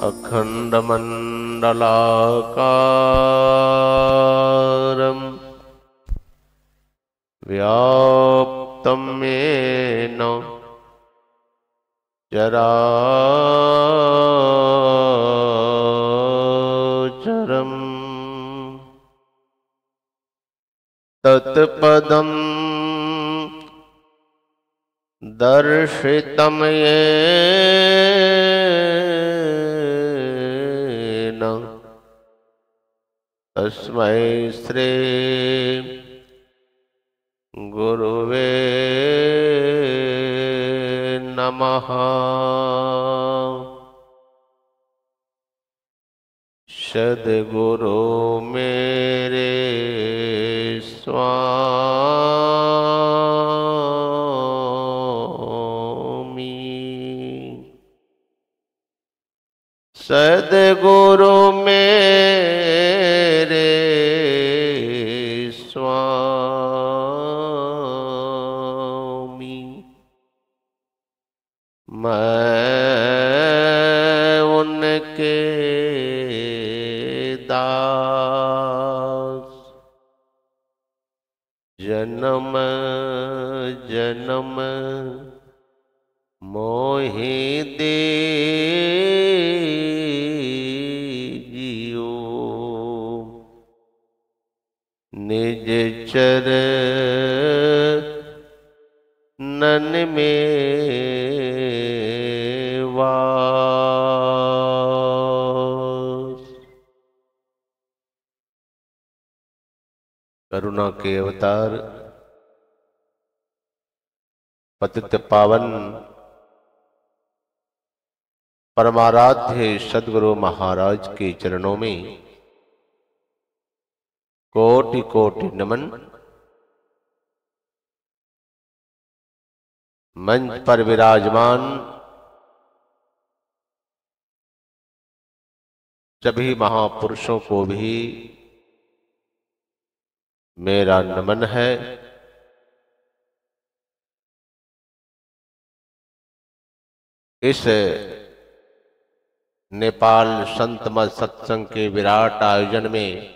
अखण्डमण्डलाकारं व्याप्तं येन चराचरम् तत्पदं दर्शितं येन तस्मै श्री गुरुवे नमः। सद्गुरु मेरे स्वामी, सद्गुरु मेरे स्वामी, मैं उनके दास जन्म जन्म मोहि दीजियो निज चरणन में वास। करुणा के अवतार पतित पावन परमाराध्य सद्गुरु महाराज के चरणों में कोटि कोटि नमन। मंच पर विराजमान सभी महापुरुषों को भी मेरा नमन है। इस नेपाल संत मत सत्संग के विराट आयोजन में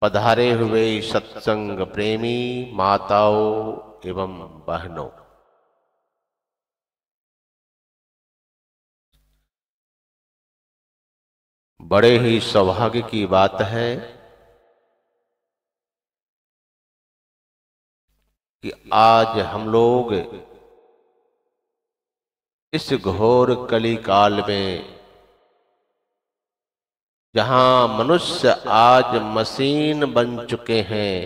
पधारे हुए सत्संग प्रेमी माताओं एवं बहनों, बड़े ही सौभाग्य की बात है कि आज हम लोग इस घोर कली काल में, जहां मनुष्य आज मशीन बन चुके हैं,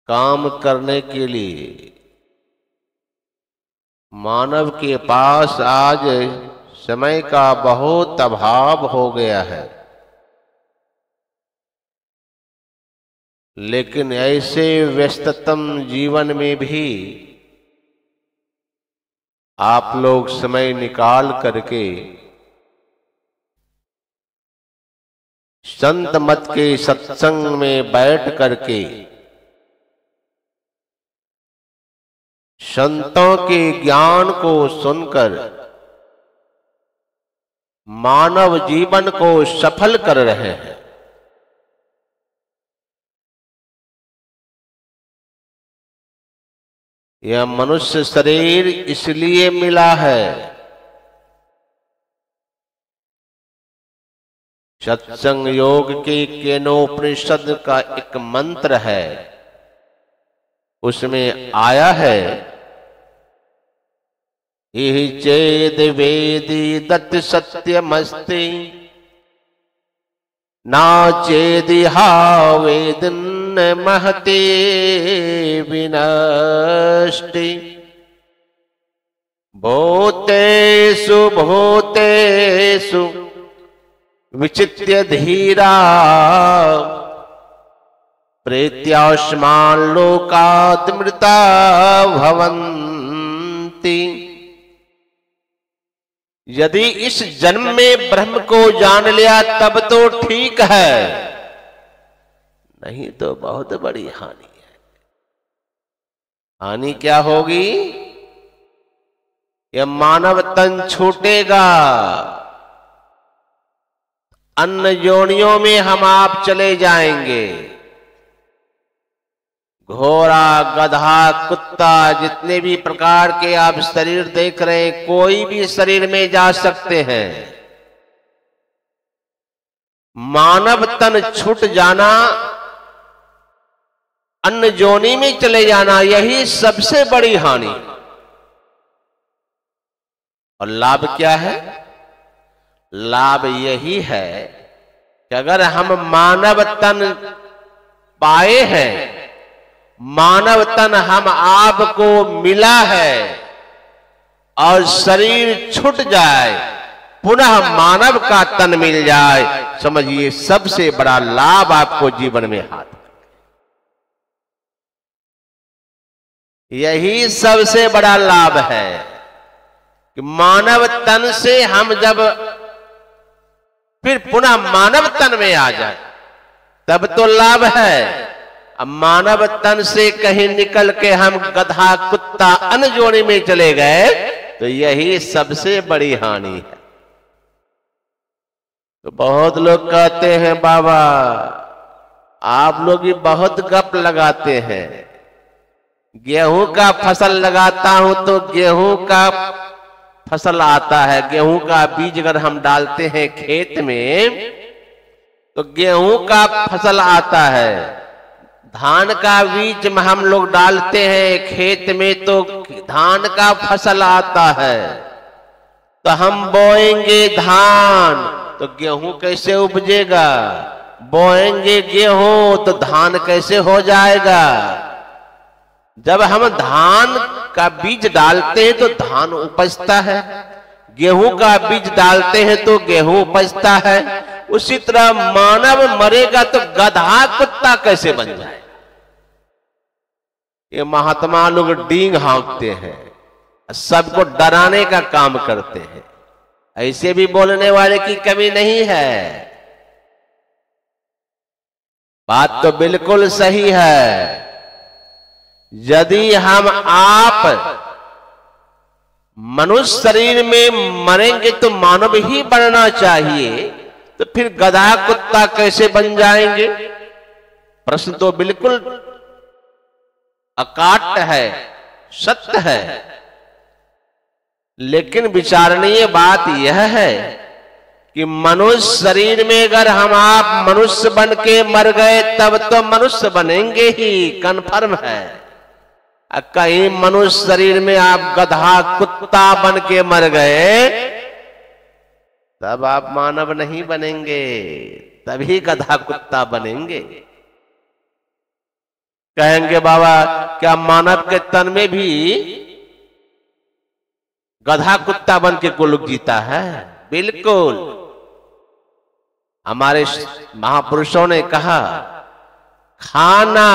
काम करने के लिए मानव के पास आज समय का बहुत अभाव हो गया है। लेकिन ऐसे व्यस्ततम जीवन में भी आप लोग समय निकाल करके संत मत के सत्संग में बैठ करके संतों के ज्ञान को सुनकर मानव जीवन को सफल कर रहे हैं। यह मनुष्य शरीर इसलिए मिला है, सत्संग योग के केनोपनिषद का एक मंत्र है, उसमें आया है, इहि चेद वेदी दत्त सत्यमस्ति ना चेदिहा वेदन महते विनष्टि भूतेषु भूतेषु विचित्य धीरा प्रेत्यास्मान् लोकात् मृता भवन्ति। यदि इस जन्म में ब्रह्म को जान लिया तब तो ठीक है, नहीं तो बहुत बड़ी हानि है। हानि क्या होगी? ये मानव तन छूटेगा, अन्य योनियों में हम आप चले जाएंगे। घोड़ा, गधा, कुत्ता, जितने भी प्रकार के आप शरीर देख रहे हैं, कोई भी शरीर में जा सकते हैं। मानव तन छूट जाना, अन्य योनि में चले जाना, यही सबसे बड़ी हानि। और लाभ क्या है? लाभ यही है कि अगर हम मानव तन पाए हैं, मानव तन हम आप को मिला है और शरीर छूट जाए, पुनः मानव का तन मिल जाए, समझिए सबसे बड़ा लाभ आपको जीवन में हाथ। यही सबसे बड़ा लाभ है कि मानव तन से हम जब फिर पुनः मानव तन में आ जाए, तब तो लाभ है। अब मानव तन से कहीं निकल के हम गधा, कुत्ता, अन्य योनि में चले गए, तो यही सबसे बड़ी हानि है। तो बहुत लोग कहते हैं, बाबा आप लोग भी बहुत गप लगाते हैं। गेहूं का फसल लगाता हूं तो गेहूं का फसल आता है। गेहूं का बीज अगर हम डालते हैं खेत में तो गेहूं का फसल आता है। धान का बीज हम लोग डालते हैं खेत में तो धान का फसल आता है। तो हम बोएंगे धान तो गेहूं कैसे उपजेगा? बोएंगे गेहूं तो धान कैसे हो जाएगा? जब हम धान का बीज डालते हैं तो धान उपजता है, गेहूं का बीज डालते हैं तो गेहूं उपजता है। उसी तरह मानव मरेगा तो गधा, कुत्ता कैसे बन जाए? ये महात्मा लोग डींग हाँकते हैं, सबको डराने का काम करते हैं। ऐसे भी बोलने वाले की कमी नहीं है। बात तो बिल्कुल सही है। यदि हम आप मनुष्य शरीर में मरेंगे तो मानव ही बनना चाहिए, तो फिर गधा, कुत्ता कैसे बन जाएंगे? प्रश्न तो बिल्कुल अकाट्य है, सत्य है। लेकिन विचारणीय बात यह है कि मनुष्य शरीर में अगर हम आप मनुष्य बन के मर गए तब तो मनुष्य बनेंगे ही, कन्फर्म है। कहीं मनुष्य शरीर में आप गधा, कुत्ता बन के मर गए तब आप मानव नहीं बनेंगे, तभी गधा, कुत्ता बनेंगे। कहेंगे बाबा क्या मानव के तन में भी गधा, कुत्ता बन के कोई लोग जीता है? बिल्कुल। हमारे महापुरुषों ने कहा, खाना,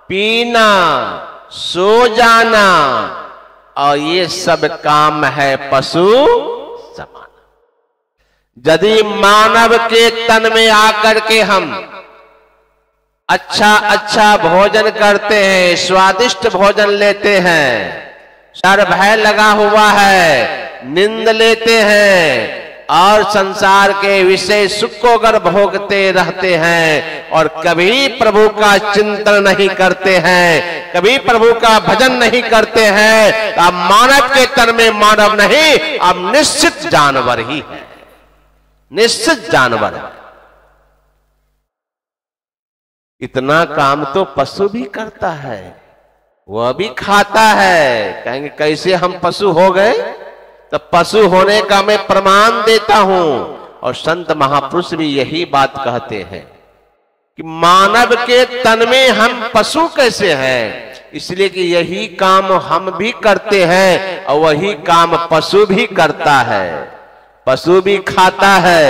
पीना, सो जाना और ये सब काम है पशु समान। यदि मानव के तन में आकर के हम अच्छा अच्छा भोजन करते हैं, स्वादिष्ट भोजन लेते हैं, सर भय लगा हुआ है, नींद लेते हैं और संसार के विषय सुख को अगर भोगते रहते हैं और कभी प्रभु का चिंतन नहीं करते हैं, कभी प्रभु का भजन नहीं करते हैं, तो अब मानव के तन में मानव नहीं, अब निश्चित जानवर ही है, निश्चित जानवर है। इतना काम तो पशु भी करता है, वह भी खाता है। कहेंगे कैसे हम पशु हो गए? तो पशु होने का मैं प्रमाण देता हूं। और संत महापुरुष भी यही बात कहते हैं कि मानव के तन में हम पशु कैसे हैं? इसलिए कि यही काम हम भी करते हैं और वही काम पशु भी करता है। पशु भी खाता है,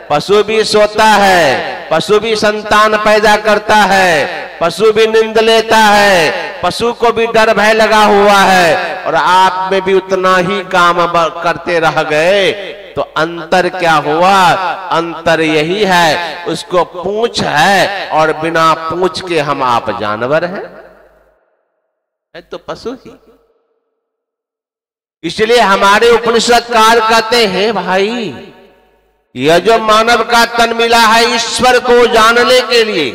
पशु भी सोता है, पशु भी संतान पैदा करता है, पशु भी नींद लेता है, पशु को भी डर भय लगा हुआ है, और आप में भी उतना ही काम करते रह गए। तो अंतर क्या हुआ? अंतर यही है, उसको पूंछ है और बिना पूंछ के हम आप जानवर हैं, है तो पशु ही। इसलिए हमारे उपनिषदकार कहते हैं भाई, यह जो मानव का तन मिला है ईश्वर को जानने के लिए,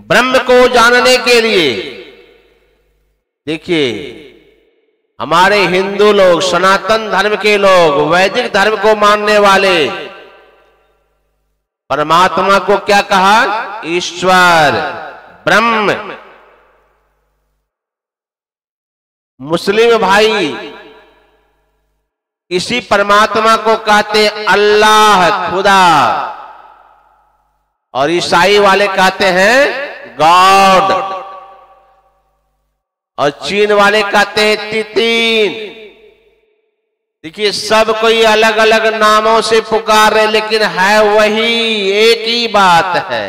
ब्रह्म को जानने के लिए। देखिए हमारे हिंदू लोग, सनातन धर्म के लोग, वैदिक धर्म को मानने वाले परमात्मा को क्या कहा? ईश्वर, ब्रह्म। मुस्लिम भाई इसी परमात्मा को कहते अल्लाह, खुदा। और ईसाई वाले कहते हैं गॉड, और चीन वाले कहते हैं तितीन। देखिए सब कोई अलग अलग नामों से पुकार रहे, लेकिन है वही, एक ही बात है।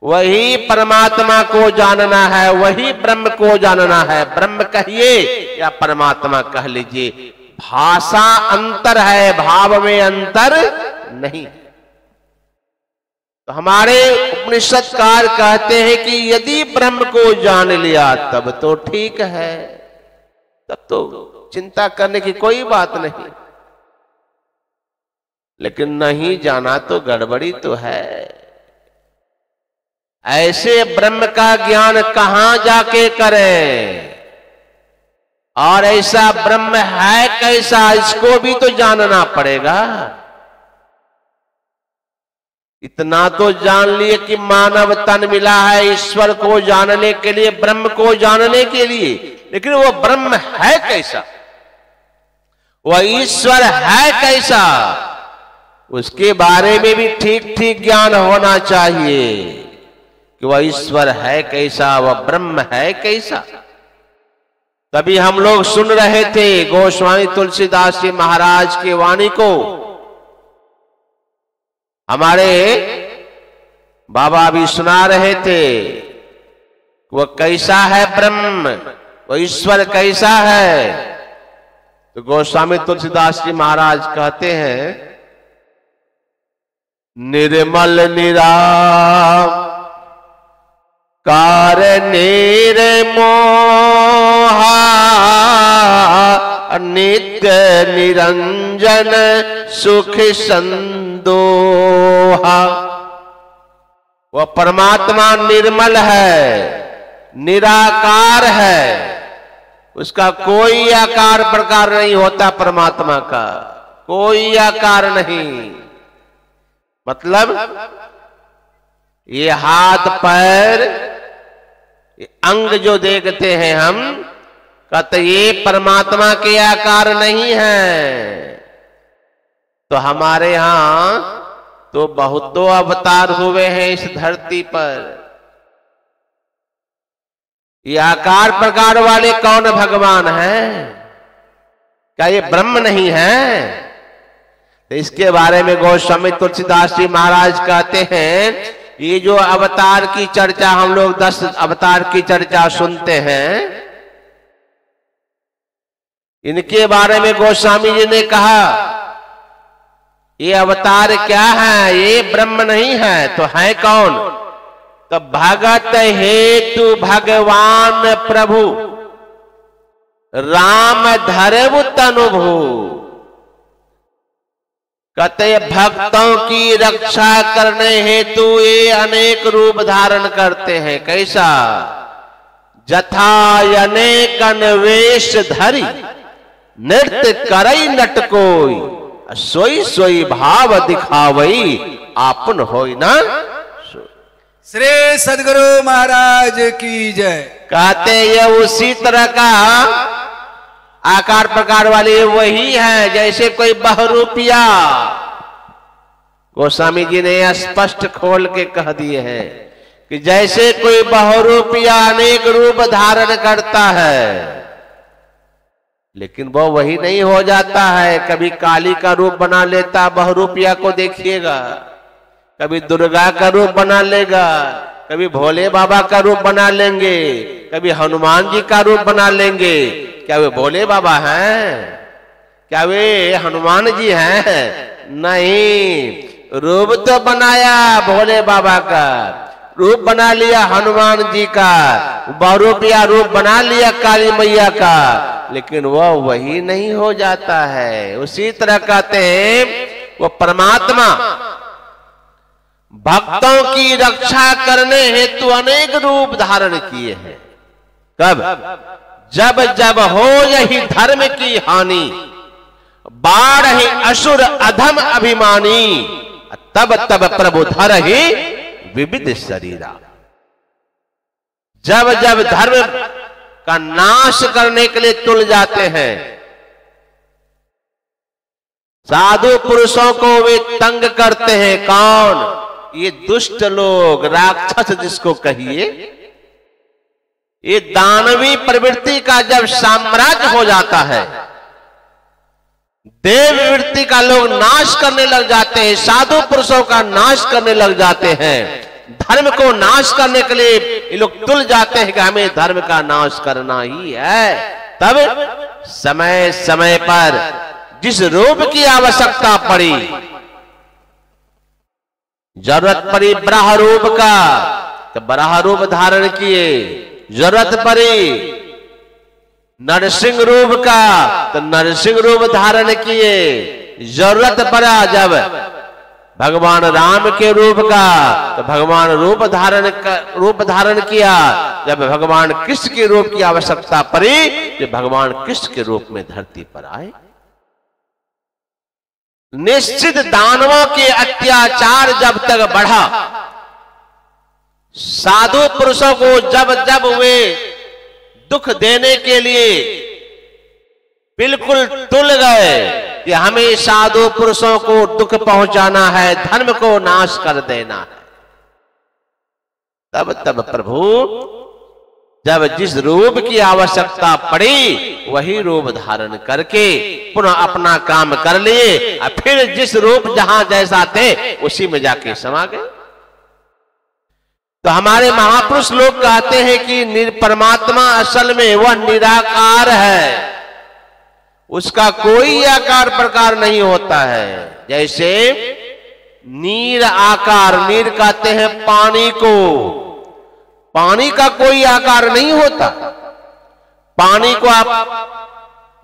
वही परमात्मा को जानना है, वही ब्रह्म को जानना है। ब्रह्म कहिए या परमात्मा कह लीजिए, भाषा अंतर है, भाव में अंतर नहीं। तो हमारे उपनिषदकार कहते हैं कि यदि ब्रह्म को जान लिया तब तो ठीक है, तब तो चिंता करने की कोई बात नहीं। लेकिन नहीं जाना तो गड़बड़ी तो है। ऐसे ब्रह्म का ज्ञान कहां जाके करें? और ऐसा ब्रह्म है कैसा, इसको भी तो जानना पड़ेगा। इतना तो जान लिए कि मानव तन मिला है ईश्वर को जानने के लिए, ब्रह्म को जानने के लिए, लेकिन वो ब्रह्म है कैसा, वह ईश्वर है कैसा, उसके बारे में भी ठीक ठीक ज्ञान होना चाहिए कि वह ईश्वर है कैसा, वह ब्रह्म है कैसा। तभी हम लोग सुन रहे थे गोस्वामी तुलसीदास जी महाराज की वाणी को। हमारे बाबा भी सुना रहे थे वह कैसा है ब्रह्म, वह ईश्वर कैसा है। तो गोस्वामी तुलसीदास जी महाराज कहते हैं, निर्मल निराकार निर्मोहा नित्य निरंजन सुख संदोहा। वह परमात्मा निर्मल है, निराकार है, उसका कोई आकार प्रकार नहीं होता। परमात्मा का कोई आकार नहीं। मतलब ये हाथ पैर, ये अंग जो देखते हैं हम, कहते ये परमात्मा के आकार नहीं है। तो हमारे यहां तो बहुतों अवतार हुए हैं इस धरती पर। ये आकार प्रकार वाले कौन भगवान हैं? क्या ये ब्रह्म नहीं है? तो इसके बारे में गोस्वामी तुलसीदास जी महाराज कहते हैं, ये जो अवतार की चर्चा हम लोग 10 अवतार की चर्चा सुनते हैं, इनके बारे में गोस्वामी जी ने कहा ये अवतार क्या है? ये ब्रह्म नहीं है तो है कौन? तो भगत हेतु भगवान प्रभु राम धरव तनुभु। कहते भक्तों की रक्षा करने हेतु ये अनेक रूप धारण करते हैं। कैसा? जथा अनेक वेश धरी नृत्य करई नट कोई, सोई सोई भाव दिखावई आपन होई ना। श्री सद्गुरु महाराज की जय। कहते ये उसी तरह का आकार प्रकार वाले वही है जैसे कोई बहुरूपिया। गोस्वामी जी ने स्पष्ट खोल के कह दिए हैं कि जैसे कोई बहुरूपिया अनेक रूप धारण करता है, लेकिन वो वही नहीं हो जाता है। कभी काली का रूप बना लेता, बहुरूपिया को देखिएगा, कभी दुर्गा का रूप बना लेगा, कभी भोले बाबा का रूप बना लेंगे, कभी हनुमान जी का रूप बना लेंगे। क्या वे भोले बाबा हैं? क्या वे हनुमान जी हैं? नहीं, रूप तो बनाया भोले बाबा का, रूप बना लिया हनुमान जी का, बहुरूपिया रूप बना लिया काली मैया का, लेकिन वह वही नहीं हो जाता है। उसी तरह कहते हैं वो परमात्मा भक्तों की रक्षा करने हेतु अनेक रूप धारण किए हैं। कब? जब जब हो यही धर्म की हानि, बाढ़ ही असुर अधम अभिमानी, तब तब प्रभु धर ही विविध शरीरा। जब जब धर्म का नाश करने के लिए तुल जाते हैं, साधु पुरुषों को वे तंग करते हैं। कौन? ये दुष्ट लोग, राक्षस जिसको कहिए। ये दानवी प्रवृत्ति का जब साम्राज्य हो जाता है, देव वृत्ति का लोग नाश करने लग जाते हैं, साधु पुरुषों का नाश करने लग जाते हैं, धर्म को नाश करने के लिए ये लोग तुल जाते हैं कि हमें धर्म का नाश करना ही है। तब समय समय पर जिस रूप की आवश्यकता पड़ी, जरूरत पड़ी ब्रह्म रूप का तो ब्रह्म रूप धारण किए, जरूरत पड़ी नरसिंह रूप का तो नरसिंह रूप धारण किए, जरूरत पड़ा जब भगवान राम के रूप का तो भगवान रूप धारण किया, जब भगवान कृष्ण के रूप की आवश्यकता पड़ी तो भगवान कृष्ण के रूप में धरती पर आए। निश्चित दानवों के अत्याचार जब तक बढ़ा, साधु पुरुषों को जब जब वे दुख देने के लिए बिल्कुल तुल गए कि हमें साधु पुरुषों को दुख पहुंचाना है, धर्म को नाश कर देना है, तब तब प्रभु जब जिस रूप की आवश्यकता पड़ी वही रूप धारण करके पुनः अपना काम कर लिए, और फिर जिस रूप जहां जैसा थे उसी में जाके समा गए। तो हमारे महापुरुष लोग कहते हैं कि परमात्मा असल में वह निराकार है, उसका कोई आकार प्रकार नहीं होता है। जैसे नीर आकार, नीर कहते हैं पानी को, पानी का कोई आकार नहीं होता। पानी को आप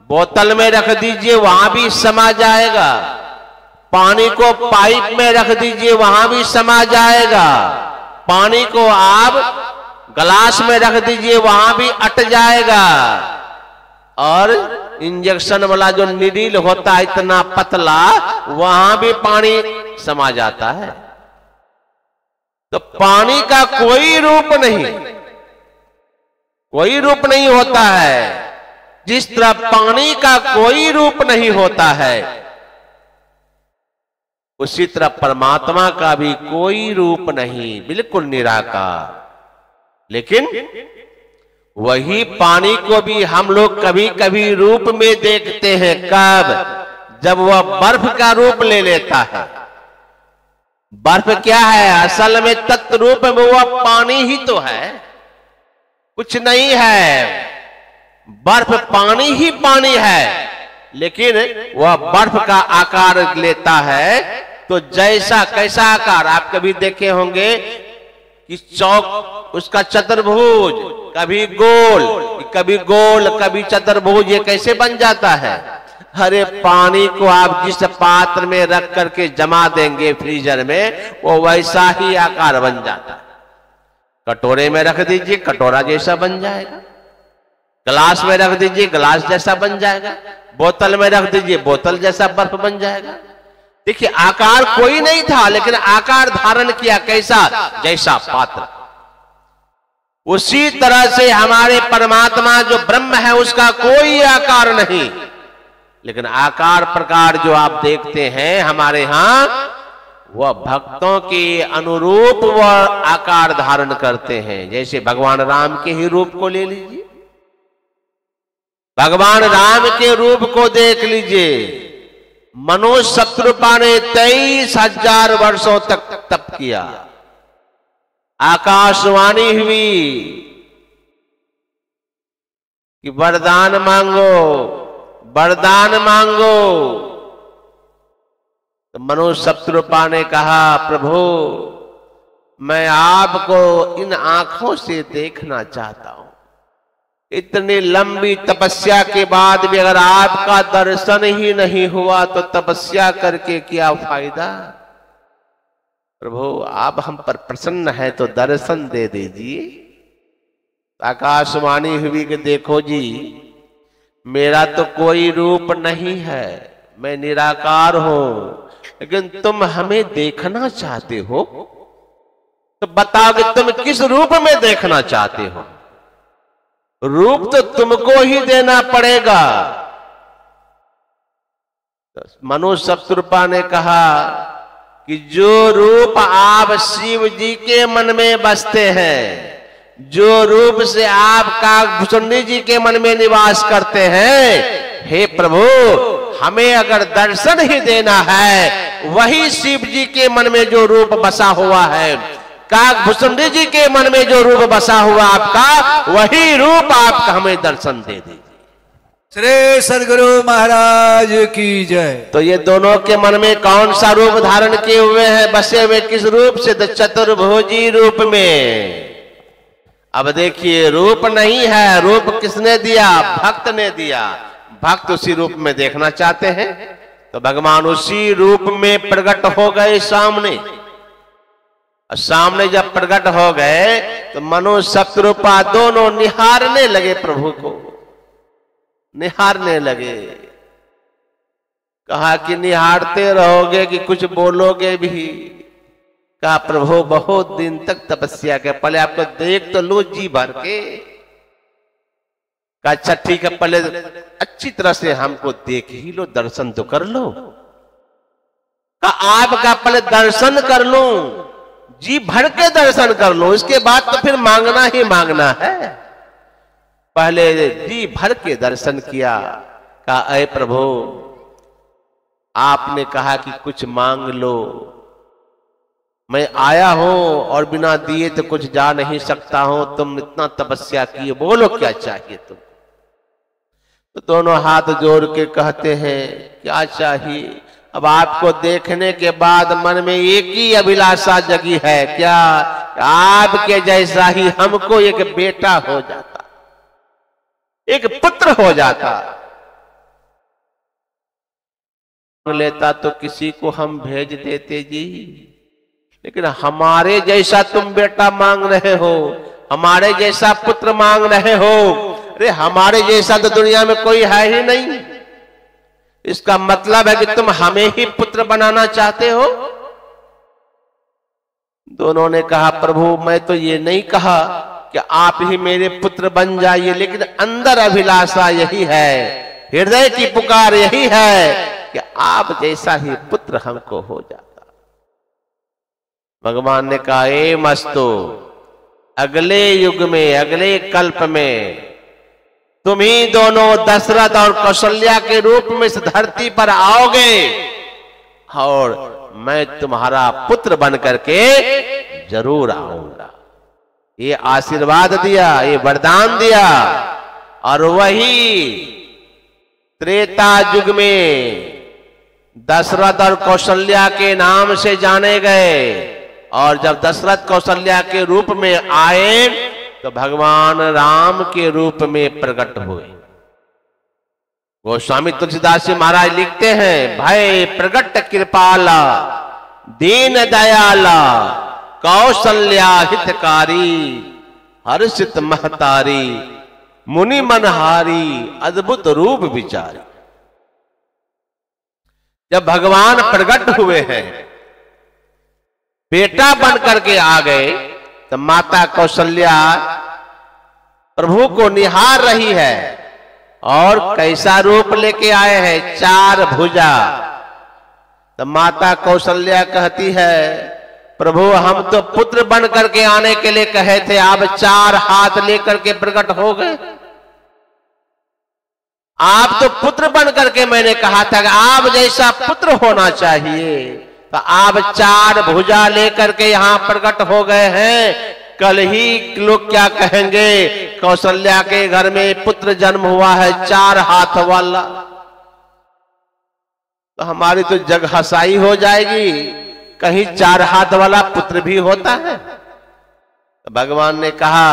बोतल में रख दीजिए वहां भी समा जाएगा, पानी को पाइप में रख दीजिए वहां भी समा जाएगा, पानी को आप गिलास में रख दीजिए वहां भी अट जाएगा। और इंजेक्शन वाला जो निडल होता है इतना पतला, वहां भी पानी समा जाता है। तो पानी का कोई रूप नहीं, कोई रूप नहीं होता है। जिस तरह पानी का कोई रूप नहीं होता है, उसी तरह परमात्मा का भी कोई रूप नहीं, बिल्कुल निराकार। लेकिन वही पानी को भी हम लोग कभी कभी रूप में देखते हैं। कब? जब वह बर्फ का रूप ले लेता है। बर्फ क्या है? असल में तत्व रूप में वह पानी ही तो है, कुछ नहीं है। बर्फ पानी ही पानी है, लेकिन वह बर्फ का आकार लेता है। तो जैसा कैसा आकार आप कभी देखे होंगे कि चौक उसका चतुर्भुज, कभी गोल कभी चतुर्भुज, ये कैसे बन जाता है? अरे पानी को आप जिस पात्र में रख करके जमा देंगे फ्रीजर में, वो वैसा ही आकार बन जाता है। कटोरे में रख दीजिए कटोरा जैसा बन जाएगा, गिलास में रख दीजिए गिलास जैसा बन जाएगा, बोतल में रख दीजिए बोतल जैसा बर्फ बन जाएगा। देखिए आकार कोई नहीं था, लेकिन आकार धारण किया कैसा? जैसा पात्र। उसी तरह से हमारे परमात्मा जो ब्रह्म है उसका कोई आकार नहीं, लेकिन आकार प्रकार जो आप देखते हैं हमारे यहां, वह भक्तों के अनुरूप वह आकार धारण करते हैं। जैसे भगवान राम के ही रूप को ले लीजिए, भगवान राम के रूप को देख लीजिए। मनुष्य शत्रुपा ने 23,000 वर्षों तक तप किया, आकाशवाणी हुई कि वरदान मांगो, वरदान मांगो। तो मनुष्य शत्रुपा ने कहा, प्रभु मैं आपको इन आंखों से देखना चाहता हूं। इतनी लंबी तपस्या के बाद भी अगर आपका दर्शन ही नहीं हुआ तो तपस्या करके क्या फायदा। प्रभु आप हम पर प्रसन्न है तो दर्शन दे दीजिए। आकाशवाणी हुई कि देखो जी, मेरा तो कोई रूप नहीं है, मैं निराकार हूं, लेकिन तुम हमें देखना चाहते हो तो बताओ कि तुम किस रूप में देखना चाहते हो। रूप तो तुमको ही देना पड़ेगा। मनु सप्तरूपा ने कहा कि जो रूप आप शिव जी के मन में बसते हैं, जो रूप से आप काकभूषुंडी जी के मन में निवास करते हैं, हे प्रभु हमें अगर दर्शन ही देना है, वही शिव जी के मन में जो रूप बसा हुआ है, काकभूषुंडी जी के मन में जो रूप बसा हुआ आपका, वही रूप आपका हमें दर्शन दे दीजिए। श्री सदगुरु महाराज की जय। तो ये दोनों के मन में कौन सा रूप धारण किए हुए हैं, बसे हुए किस रूप से? तो चतुर्भुजी रूप में। अब देखिए रूप नहीं है, रूप किसने दिया? भक्त ने दिया। भक्त उसी रूप में देखना चाहते हैं तो भगवान उसी रूप में प्रकट हो गए सामने। और सामने जब प्रकट हो गए तो मनु सप्तरूपा दोनों निहारने लगे, प्रभु को निहारने लगे। कहा कि निहारते रहोगे कि कुछ बोलोगे भी? कहा प्रभु बहुत दिन तक तपस्या के, पहले आपको देख तो लो जी भर के। कहा अच्छा ठीक है, पहले अच्छी तरह से हमको देख ही लो, दर्शन तो कर लो। कहा आपका पहले दर्शन कर लो, जी भर के दर्शन कर लो, इसके बाद तो फिर मांगना ही मांगना है। पहले जी भर के दर्शन किया। कहा अय प्रभु आपने कहा कि कुछ मांग लो, मैं आया हूं और बिना दिए तो कुछ जा नहीं सकता हूं, तुम इतना तपस्या किए, बोलो क्या चाहिए तुम। तो दोनों हाथ जोड़ के कहते हैं क्या चाहिए। अब आपको देखने के बाद मन में एक ही अभिलाषा जगी है, क्या? आपके जैसा ही हमको एक बेटा हो जाता, एक पुत्र हो जाता। लेता तो किसी को हम भेज देते जी, लेकिन हमारे जैसा तुम बेटा मांग रहे हो, हमारे जैसा पुत्र मांग रहे हो। अरे हमारे जैसा तो दुनिया में कोई है ही नहीं। इसका मतलब है कि तुम हमें ही पुत्र बनाना चाहते हो। दोनों ने कहा प्रभु मैं तो ये नहीं कहा कि आप ही मेरे पुत्र बन जाइए, लेकिन अंदर अभिलाषा यही है, हृदय की पुकार यही है कि आप जैसा ही पुत्र हमको हो जाता। भगवान ने कहा ए मस्तो, अगले युग में, अगले कल्प में तुम ही दोनों दशरथ और कौशल्या के रूप में इस धरती पर आओगे और मैं तुम्हारा पुत्र बन करके जरूर आऊंगा। ये आशीर्वाद दिया, ये वरदान दिया। और वही त्रेता युग में दशरथ और कौशल्या के नाम से जाने गए। और जब दशरथ कौशल्या के रूप में आए तो भगवान राम के रूप में प्रकट हुए। गोस्वामी तुलसीदास जी महाराज लिखते हैं भय प्रकट कृपाला दीन दयाला कौशल्या हितकारी हर्षित महतारी मुनि मनहारी अद्भुत रूप विचारी। जब भगवान प्रकट हुए हैं, बेटा बन करके आ गए, तो माता कौशल्या प्रभु को निहार रही है। और कैसा रूप लेके आए हैं? 4 भुजा। तो माता कौशल्या कहती है प्रभु हम तो पुत्र बन करके आने के लिए कहे थे, आप 4 हाथ लेकर के प्रकट हो गए। आप तो पुत्र बन करके मैंने कहा था कि आप जैसा पुत्र होना चाहिए, तो आप 4 भुजा लेकर के यहां प्रकट हो गए हैं। कल ही लोग क्या कहेंगे, कौशल्या के घर में पुत्र जन्म हुआ है 4 हाथ वाला, तो हमारी तो जग हसाई हो जाएगी। कहीं 4 हाथ वाला पुत्र भी होता है। तो भगवान ने कहा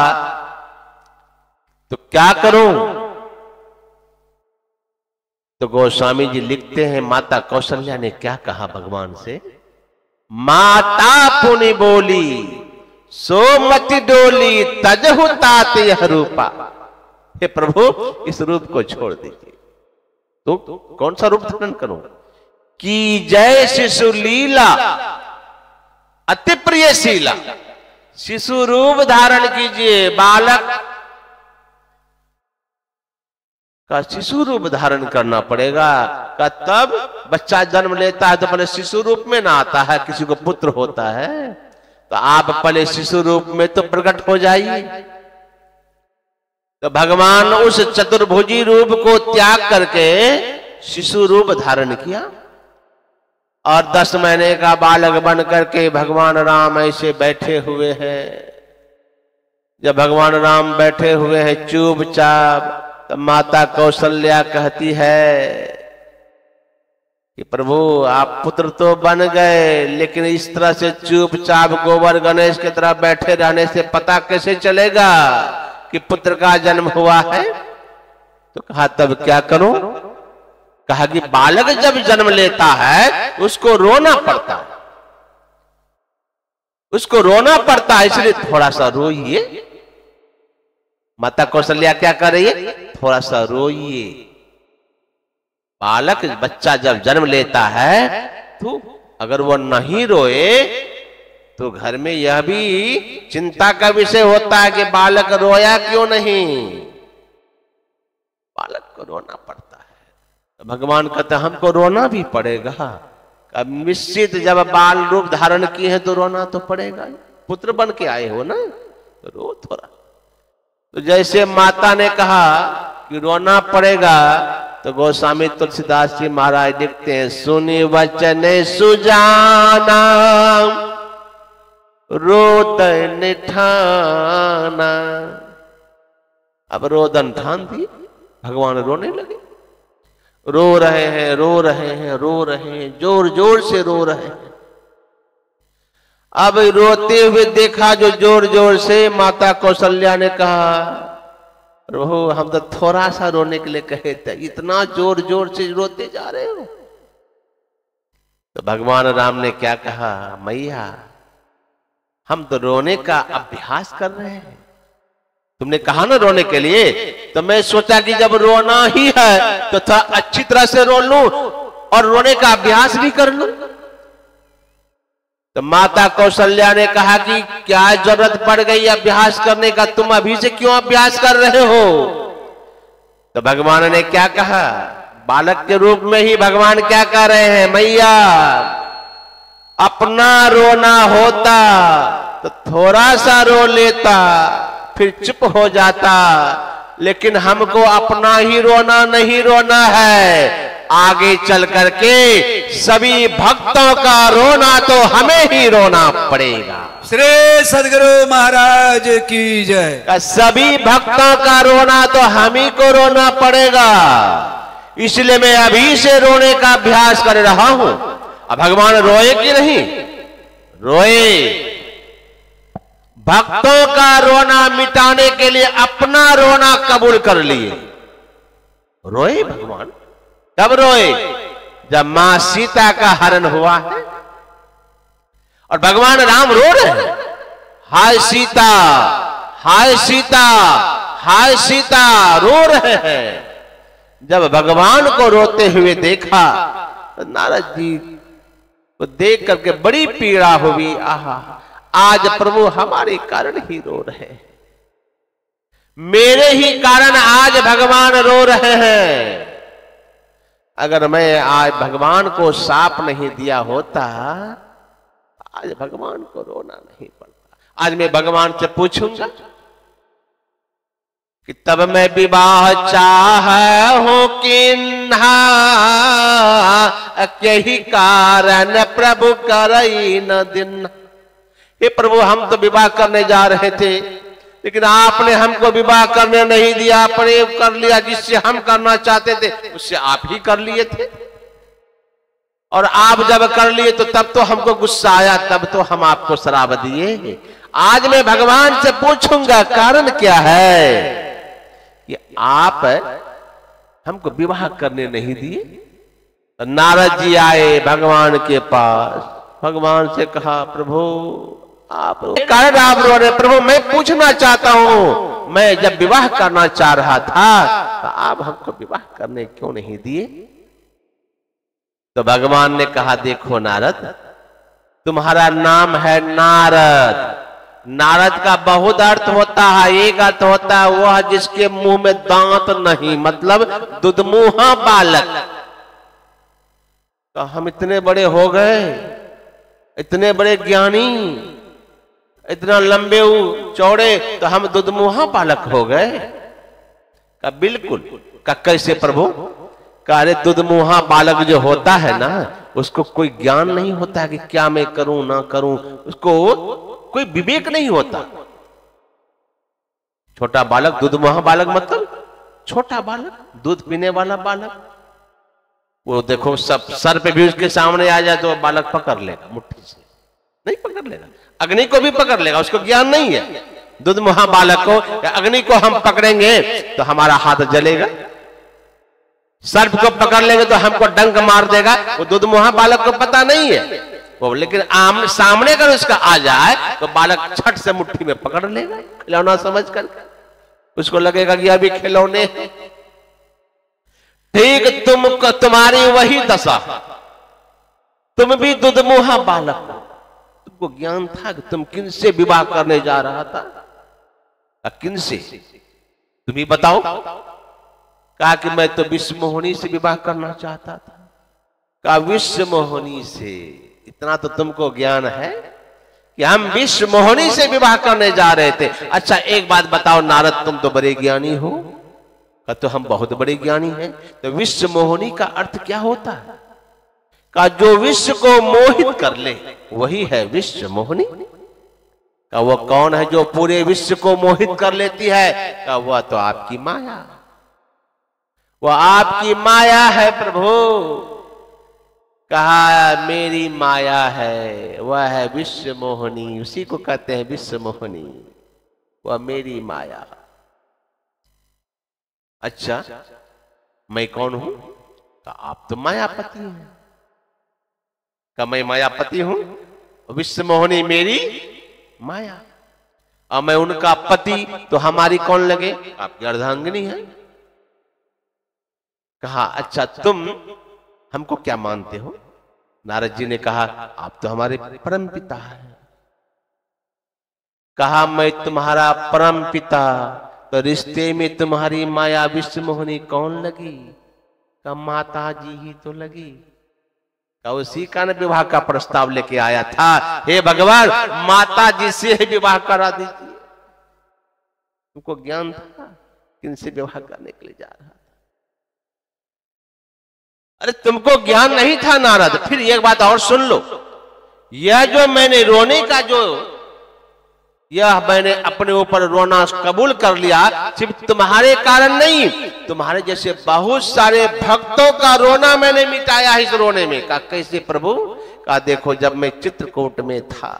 तो क्या करूं? तो गोस्वामी जी लिखते हैं माता कौशल्या ने क्या कहा भगवान से, माता पुनि बोली सो मति डोली तजहु तात यह रूपा। हे प्रभु इस रूप को छोड़ दीजिए। तो कौन सा रूप धारण करूं? कि जय शिशु लीला अति प्रिय शीला। शिशु रूप धारण कीजिए, बालक का शिशु रूप धारण करना पड़ेगा। का तब बच्चा जन्म लेता है तो पहले शिशु रूप में ना आता है, किसी को पुत्र होता है तो आप पहले शिशु रूप में तो प्रकट हो जाइए। तो भगवान उस चतुर्भुजी रूप को त्याग करके शिशु रूप धारण किया और 10 महीने का बालक बन करके भगवान राम ऐसे बैठे हुए हैं। जब भगवान राम बैठे हुए हैं चुपचाप, तो माता कौशल्या कहती है कि प्रभु आप पुत्र तो बन गए, लेकिन इस तरह से चुपचाप गोबर गणेश की तरह बैठे रहने से पता कैसे चलेगा कि पुत्र का जन्म हुआ है? तो कहा तब क्या करूं? कहा कि बालक जब जन्म लेता है उसको रोना पड़ता है, उसको रोना पड़ता है, इसलिए थोड़ा सा रोइए। माता कौशल्या क्या कर रही है? थोड़ा सा रोइए। बालक बच्चा जब जन्म लेता है तो अगर वो नहीं रोए तो घर में यह भी चिंता का विषय होता है कि बालक रोया क्यों नहीं। बालक को रोना पड़ता है। तो भगवान कहते हैं हमको रोना भी पड़ेगा। अब निश्चित जब बाल रूप धारण किए हैं तो रोना तो पड़ेगा, पुत्र बन के आए हो ना, तो रो थोड़ा। तो जैसे माता ने कहा कि रोना पड़ेगा, तो गोस्वामी तुलसीदास जी महाराज लिखते हैं सुनी वचन सुजाना रोदन ठाना। अब रोदन ठान दी, भगवान रोने लगे। रो रहे हैं, रो रहे हैं, रो रहे हैं, जोर जोर से रो रहे हैं। अब रोते हुए देखा जो जोर जोर से, माता कौशल्या ने कहा प्रभु हम तो थोड़ा सा रोने के लिए कहे थे, इतना जोर जोर से रोते जा रहे हो। तो भगवान राम ने क्या कहा, मैया हम तो रोने का अभ्यास कर रहे हैं। तुमने कहा ना रोने के लिए, तो मैं सोचा कि जब रोना ही है तो थोड़ा अच्छी तरह से रो लूं और रोने का अभ्यास भी कर लूं। तो माता कौशल्या ने कहा कि क्या जरूरत पड़ गई अभ्यास करने का, तुम अभी से क्यों अभ्यास कर रहे हो? तो भगवान ने क्या कहा, बालक के रूप में ही भगवान क्या कह रहे हैं, मैया अपना रोना होता तो थोड़ा सा रो लेता फिर चुप हो जाता, लेकिन हमको अपना ही रोना नहीं रोना है, आगे चल करके सभी भक्तों का रोना तो हमें ही रोना पड़ेगा। श्री सद्गुरु महाराज की जय। सभी भक्तों का रोना तो हम ही को रोना पड़ेगा, इसलिए मैं अभी से रोने का अभ्यास कर रहा हूं। अब भगवान रोए कि नहीं रोए? भक्तों का रोना मिटाने के लिए अपना रोना कबूल कर लिए, रोए भगवान। कब रोए? जब मां सीता का हरण हुआ है और भगवान राम रो रहे हैं, हाय सीता, हाय सीता, हाय सीता, रो रहे हैं। जब भगवान को रोते हुए देखा तो नारद जी को देख करके बड़ी पीड़ा हुई। आहा, आज प्रभु हमारे कारण ही रो रहे हैं, मेरे ही कारण आज भगवान रो रहे हैं। अगर मैं आज भगवान को शाप नहीं दिया होता, आज भगवान को रोना नहीं पड़ता। आज मैं भगवान से पूछूंगा कि तब मैं विवाह चाह हूं किन्हा, यही कारण प्रभु करई न दिन। हे प्रभु हम तो विवाह करने जा रहे थे, लेकिन आपने हमको विवाह करने नहीं दिया, आपने कर लिया जिससे हम करना चाहते थे उससे आप ही कर लिए थे। और आप जब कर लिए तो तब तो हमको गुस्सा आया, तब तो हम आपको श्राप दिए। आज मैं भगवान से पूछूंगा कारण क्या है कि आप हमको विवाह करने नहीं दिए। तो नारद जी आए भगवान के पास, भगवान से कहा प्रभु आप कारण आप रो रहे। प्रभु मैं पूछना चाहता हूं, मैं जब विवाह करना चाह रहा था तो आप हमको विवाह करने क्यों नहीं दिए। तो भगवान ने कहा देखो नारद, तुम्हारा नाम है नारद। नारद का बहुत अर्थ होता है। एक अर्थ होता है वह जिसके मुंह में दांत नहीं, मतलब दुधमुहा बालक। तो हम इतने बड़े हो गए, इतने बड़े ज्ञानी, इतना लंबे चौड़े, तो हम दुधमुहा बालक हो गए। का बिल्कुल। का कैसे प्रभु। का अरे दुधमुहा बालक जो होता है ना, उसको कोई ज्ञान नहीं होता है कि क्या मैं करूं ना करूं, उसको कोई विवेक नहीं होता। छोटा बालक, दुधमुहा बालक मतलब छोटा बालक, दूध पीने वाला बालक। वो देखो सब सर पे भी उसके सामने आ जाए तो बालक पकड़ लेगा, मुट्ठी से नहीं पकड़ लेगा। अग्नि को भी पकड़ लेगा, उसको ज्ञान नहीं है। दुधमुहा बालक को, अग्नि को हम पकड़ेंगे तो हमारा हाथ जलेगा, सर्प को पकड़ लेंगे तो हमको डंक मार देगा। वो दुधमुहा बालक को पता नहीं है वो, लेकिन सामने अगर उसका आ जाए तो बालक छट से मुट्ठी में पकड़ लेगा, खिलौना समझ कर। उसको लगेगा कि अभी खिलौने। ठीक तुम्हारी वही दशा, तुम भी दुधमुहा बालक हो। तुमको ज्ञान था कि तुम किन से विवाह करने जा रहा था, किन से तुम ही बताओ। कहा कि मैं तो विश्व मोहिनी से विवाह करना चाहता था। कहा विश्व मोहिनी से। इतना तो तुमको ज्ञान है कि हम विश्व मोहिनी से विवाह करने जा रहे थे। अच्छा एक बात बताओ नारद, तुम तो बड़े ज्ञानी हो। कहा तो हम बहुत बड़े ज्ञानी हैं। तो विश्व मोहिनी का अर्थ क्या होता है। कहा जो विश्व को मोहित कर ले वही है विश्व मोहिनी। कहा वो कौन है जो पूरे विश्व को मोहित कर लेती है। कहा वह तो आपकी माया, वह आपकी माया है प्रभु। कहा मेरी माया है, वह है विश्व मोहिनी, उसी को कहते हैं विश्व मोहिनी, वह मेरी माया। अच्छा मैं कौन हूं। तो आप तो मायापति हैं। का मैं मायापति हूं, विश्व मोहिनी मेरी माया, और मैं उनका पति, तो हमारी कौन लगे। आपकी अर्धांगिनी है। कहा अच्छा तुम हमको क्या मानते हो। नारद जी ने कहा आप तो हमारे परम पिता हैं। कहा मैं तुम्हारा परम पिता, तो रिश्ते में तुम्हारी माया विश्व मोहिनी कौन लगी। का माता जी ही तो लगी। का उसी का न विवाह का प्रस्ताव लेके आया था। हे भगवान माता जी से विवाह करा दीजिए। तुमको ज्ञान था किनसे विवाह करने के लिए जा रहा था। अरे तुमको ज्ञान नहीं था नारद। फिर एक बात और सुन लो, यह जो मैंने रोने का जो, यह मैंने अपने ऊपर रोना कबूल कर लिया, सिर्फ तुम्हारे कारण नहीं, तुम्हारे जैसे बहुत सारे भक्तों का रोना मैंने मिटाया इस रोने में। कहा कैसे प्रभु। कहा देखो जब मैं चित्रकूट में था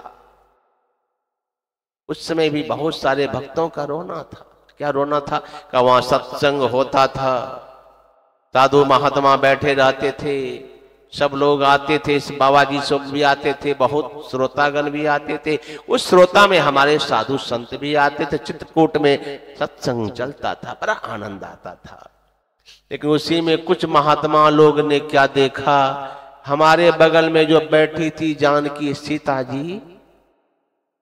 उस समय भी बहुत सारे भक्तों का रोना था। क्या रोना था। कहा वहां सत्संग होता था, साधु महात्मा बैठे रहते थे, सब लोग आते थे, बाबा जी सब भी आते थे, बहुत श्रोतागण भी आते थे। उस श्रोता में हमारे साधु संत भी आते थे। चित्रकूट में सत्संग चलता था, बड़ा आनंद आता था। लेकिन उसी में कुछ महात्मा लोग ने क्या देखा, हमारे बगल में जो बैठी थी जानकी सीता जी,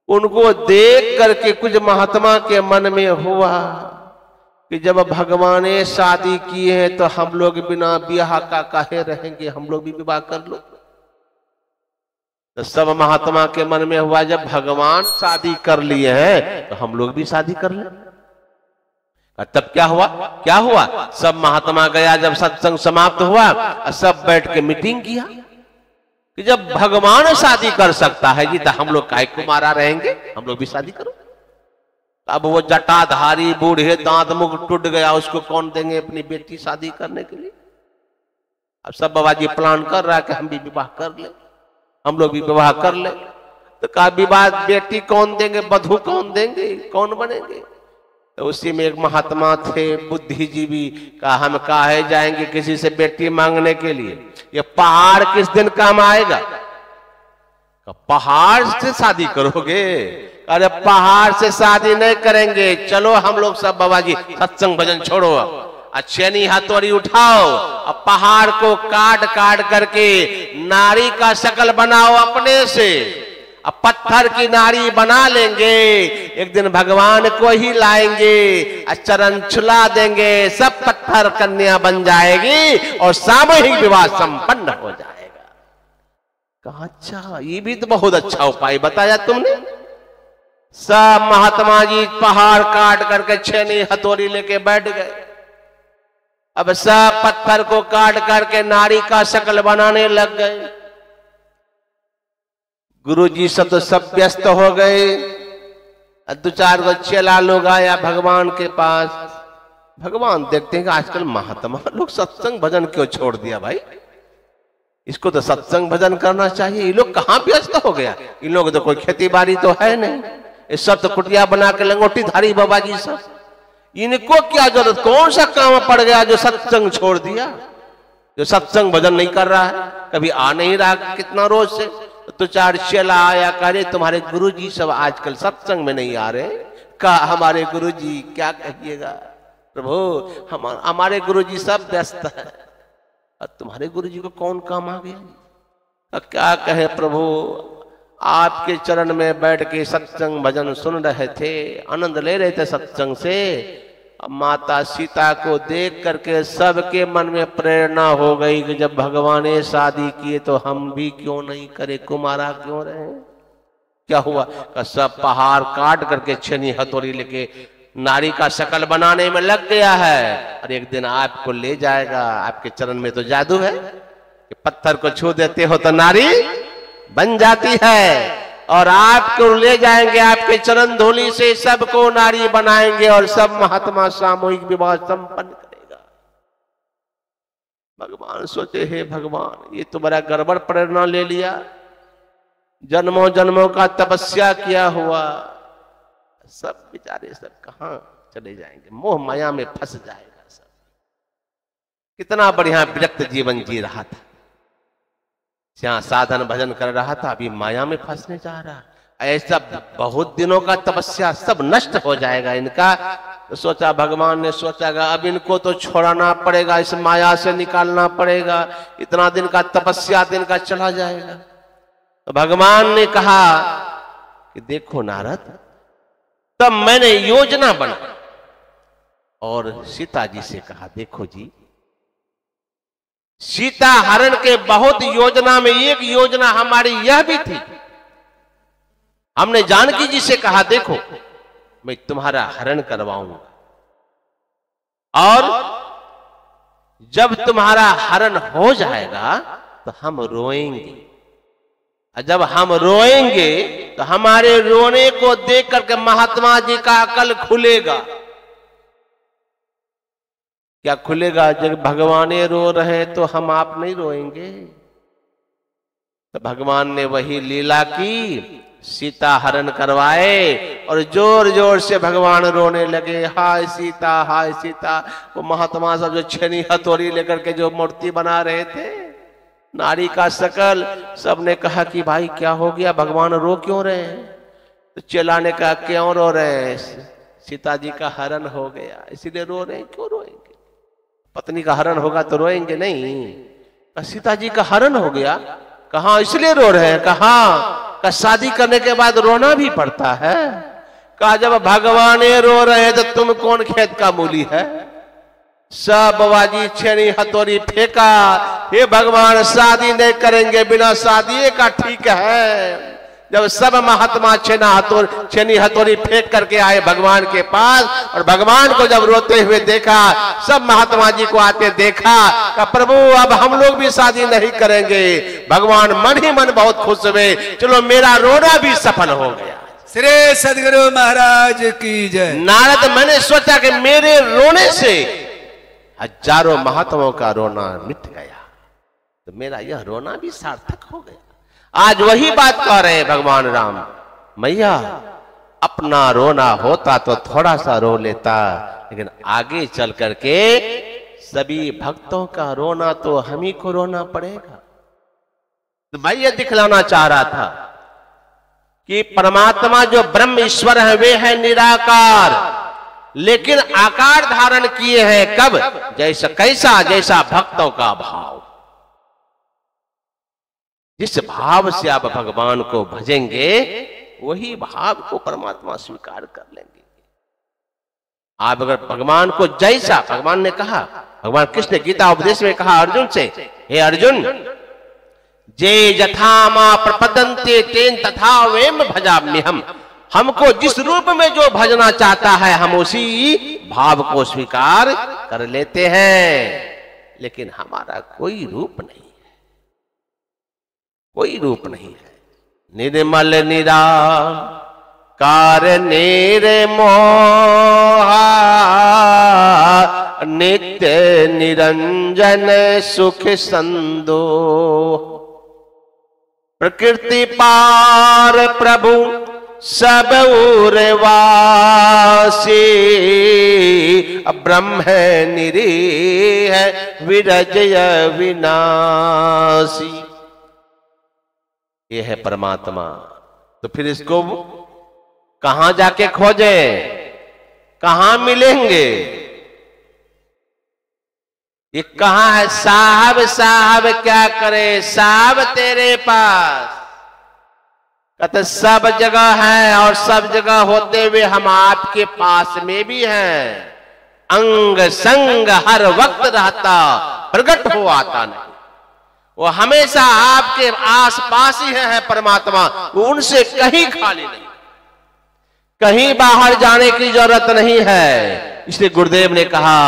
उनको देख करके कुछ महात्मा के मन में हुआ कि जब भगवान ने शादी की है तो हम लोग बिना ब्याह का काहे रहेंगे, हम लोग भी विवाह कर लो। तो सब महात्मा के मन में हुआ जब भगवान शादी कर लिए हैं तो हम लोग भी शादी कर ले। तब क्या हुआ। क्या हुआ, सब महात्मा गया, जब सत्संग समाप्त हुआ सब बैठ के मीटिंग किया कि जब भगवान शादी कर सकता है जी तो हम लोग काहे कुमारा रहेंगे, हम लोग भी शादी करो। अब वो जटाधारी बूढ़े दांत मुख टूट गया, उसको कौन देंगे अपनी बेटी शादी करने के लिए। अब सब बाबा जी प्लान कर रहा है कि हम भी विवाह कर ले, हम लोग भी विवाह कर ले। तो कहा विवाह बेटी कौन देंगे, बधू कौन देंगे, कौन बनेंगे? तो उसी में एक महात्मा थे बुद्धिजीवी, कहा हम काहे जाएंगे किसी से बेटी मांगने के लिए, ये पहाड़ किस दिन काम आएगा? पहाड़ से शादी करोगे? अरे पहाड़ से शादी नहीं करेंगे, चलो हम लोग सब बाबा जी सत्संग भजन छोड़ो, अच्छे नहीं हथौड़ी उठाओ, अब पहाड़ को काट काट करके नारी का शक्ल बनाओ अपने से, अब पत्थर की नारी बना लेंगे, एक दिन भगवान को ही लाएंगे, चरण छुला देंगे, सब पत्थर कन्या बन जाएगी और सामूहिक विवाह संपन्न हो जाएगा। कहा अच्छा ये भी तो बहुत अच्छा उपाय बताया तुमने। सब महात्मा जी पहाड़ काट करके छेनी हथौड़ी लेके बैठ गए। अब सब पत्थर को काट करके नारी का शक्ल बनाने लग गए। गुरुजी सब तो सब व्यस्त हो गए। दो चार गो चेला लोग आया भगवान के पास। भगवान देखते हैं कि आजकल महात्मा लोग सत्संग भजन क्यों छोड़ दिया भाई, इसको तो सत्संग भजन करना चाहिए। ये लोग कहाँ व्यस्त हो गया, इन लोग तो कोई खेती बाड़ी तो है नहीं, ये सब तो कुटिया बना के लंगोटी धारी बाबा जी सब, इनको क्या जरूरत, कौन सा काम पड़ गया जो सत्संग छोड़ दिया, जो सत्संग भजन नहीं कर रहा है, कभी आ नहीं रहा कितना रोज से। तो चार चेला आया, करे तुम्हारे गुरुजी सब आजकल सत्संग में नहीं आ रहे। कहा हमारे गुरुजी क्या कहिएगा प्रभु, हमारे गुरुजी सब व्यस्त है, और तुम्हारे गुरुजी को कौन काम आ गया? क्या कहे प्रभु, आपके चरण में बैठ के सत्संग भजन सुन रहे थे, आनंद ले रहे थे सत्संग से। अब माता सीता को देख करके सबके मन में प्रेरणा हो गई कि जब भगवान ने शादी किए तो हम भी क्यों नहीं करें, कुमारा क्यों रहे। क्या हुआ, सब पहाड़ काट करके छेनी हथौड़ी लेके नारी का शक्ल बनाने में लग गया है, और एक दिन आपको ले जाएगा। आपके चरण में तो जादू है कि पत्थर को छू देते हो तो नारी बन जाती है, और आपको ले जाएंगे आपके चरण धूलि से सबको नारी बनाएंगे, और सब महात्मा सामूहिक विवाह संपन्न करेगा। भगवान सोचे हे भगवान, ये तो बड़ा गड़बड़ प्रेरणा ले लिया, जन्मों जन्मों का तपस्या किया हुआ, सब बेचारे सब कहां चले जाएंगे, मोह माया में फंस जाएगा सब। कितना बढ़िया विरक्त जीवन जी रहा था, जहां साधन भजन कर रहा था, अभी माया में फंसने जा रहा। ऐसा बहुत दिनों का तपस्या सब नष्ट हो जाएगा इनका। तो सोचा भगवान ने सोचा अब इनको तो छोड़ाना पड़ेगा, इस माया से निकालना पड़ेगा, इतना दिन का तपस्या दिन का चला जाएगा। तो भगवान ने कहा कि देखो नारद, तब मैंने योजना बना, और सीता जी से कहा देखो जी, सीता हरण के बहुत योजना में एक योजना हमारी यह भी थी। हमने जानकी जी से कहा देखो मैं तुम्हारा हरण करवाऊंगा, और जब तुम्हारा हरण हो जाएगा तो हम रोएंगे, और जब हम रोएंगे तो हमारे रोने को देख करके महात्मा जी का अकल खुलेगा। क्या खुलेगा? जब भगवान रो रहे तो हम आप नहीं रोएंगे। तो भगवान ने वही लीला की, सीता हरण करवाए, और जोर जोर से भगवान रोने लगे, हाय सीता हाय सीता। वो महात्मा सब जो छेनी हथौड़ी लेकर के जो मूर्ति बना रहे थे, नारी का शकल, सबने कहा कि भाई क्या हो गया, भगवान रो क्यों रहे हैं? तो चेला ने कहा क्यों रो रहे हैं? सीता जी का हरण हो गया इसीलिए रो रहे हैं। क्यों रोएंगे? पत्नी का हरण होगा तो रोएंगे नहीं। सीता जी का हरण हो गया, कहा इसलिए रो रहे हैं? कहा शादी करने के बाद रोना भी पड़ता है। कहा जब भगवान रो रहे हैं तो तुम कौन खेत का मूली है? सब बाबाजी छेनी हथौड़ी फेंका, हे भगवान शादी नहीं करेंगे, बिना शादी का ठीक है। जब सब महात्मा छेनी हथौड़ी फेंक करके आए भगवान के पास, और भगवान को जब रोते हुए देखा, सब महात्मा जी को आते देखा, कहा प्रभु अब हम लोग भी शादी नहीं करेंगे। भगवान मन ही मन बहुत खुश हुए, चलो मेरा रोना भी सफल हो गया। श्री सदगुरु महाराज की जय। नारद, मैंने सोचा कि मेरे रोने से हजारों महात्माओं का रोना मिट गया। तो मेरा यह रोना भी सार्थक हो गया। आज वही बात कह रहे हैं भगवान राम, मैया अपना रोना होता तो थोड़ा सा रो लेता, लेकिन आगे चल करके सभी भक्तों का रोना तो हम ही को रोना पड़ेगा। तो मैं ये दिखलाना चाह रहा था कि परमात्मा जो ब्रह्म ईश्वर है वे है निराकार, लेकिन आकार धारण किए हैं कब? जैसा कैसा? जैसा भक्तों का भाव। जिस भाव से आप भगवान को भजेंगे वही भाव को परमात्मा स्वीकार कर लेंगे। आप अगर भगवान को जैसा, भगवान ने कहा, भगवान कृष्ण ने गीता उपदेश में कहा अर्जुन से, हे अर्जुन जे यथा मा प्रपदन्ते तेन तथा वेम भजाम्यहम्, हमको जिस रूप में जो भजना चाहता है हम उसी भाव को स्वीकार कर लेते हैं, लेकिन हमारा कोई रूप नहीं है, कोई रूप नहीं है। निर्मल निराकार निर्मोहा नित्य निरंजन सुख संदो, प्रकृति पार प्रभु सब उर्वासी, ब्रह्म निरीह विरजय विनाशी। ये है परमात्मा। तो फिर इसको कहां जाके खोजें, कहां मिलेंगे? ये कहां है? साहब साहब क्या करे, साहब तेरे पास। कहते सब जगह है और सब जगह होते हुए हम आपके पास में भी हैं। अंग संग हर वक्त रहता, प्रकट हो आता नहीं। वो हमेशा आपके आस पास ही है परमात्मा, वो उनसे कहीं खाली नहीं, कहीं बाहर जाने की जरूरत नहीं है। इसलिए गुरुदेव ने कहा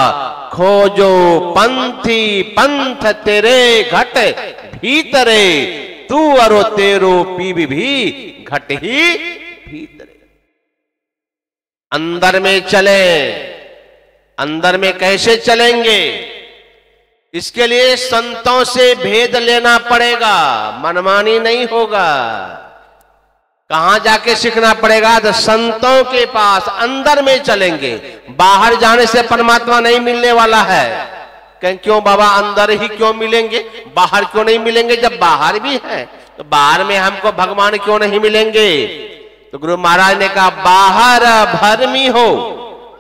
खोजो पंथी पंथ तेरे घट भीतरे, तू अरो तेरो पीब भी घट ही भीतरे। अंदर में चले, अंदर में कैसे चलेंगे? इसके लिए संतों से भेद लेना पड़ेगा, मनमानी नहीं होगा। कहां जाके सीखना पड़ेगा? तो संतों के पास अंदर में चलेंगे। बाहर जाने से परमात्मा नहीं मिलने वाला है। क्यों बाबा, अंदर ही क्यों मिलेंगे, बाहर क्यों नहीं मिलेंगे? जब बाहर भी है तो बाहर में हमको भगवान क्यों नहीं मिलेंगे? तो गुरु महाराज ने कहा बाहर भरमी हो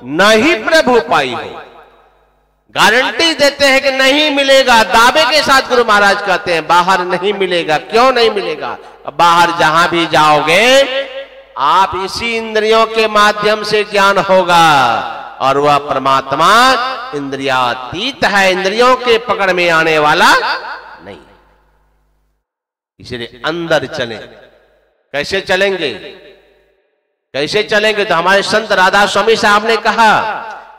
नहीं प्रभु पाई हो। गारंटी देते हैं कि नहीं मिलेगा, दावे के साथ गुरु महाराज कहते हैं बाहर नहीं मिलेगा। क्यों नहीं मिलेगा? बाहर जहां भी जाओगे आप इसी इंद्रियों के माध्यम से ज्ञान होगा, और वह परमात्मा इंद्रियातीत है, इंद्रियों के पकड़ में आने वाला नहीं। इसलिए अंदर चलें। कैसे चलेंगे? कैसे चलेंगे? तो हमारे संत राधा स्वामी साहब ने कहा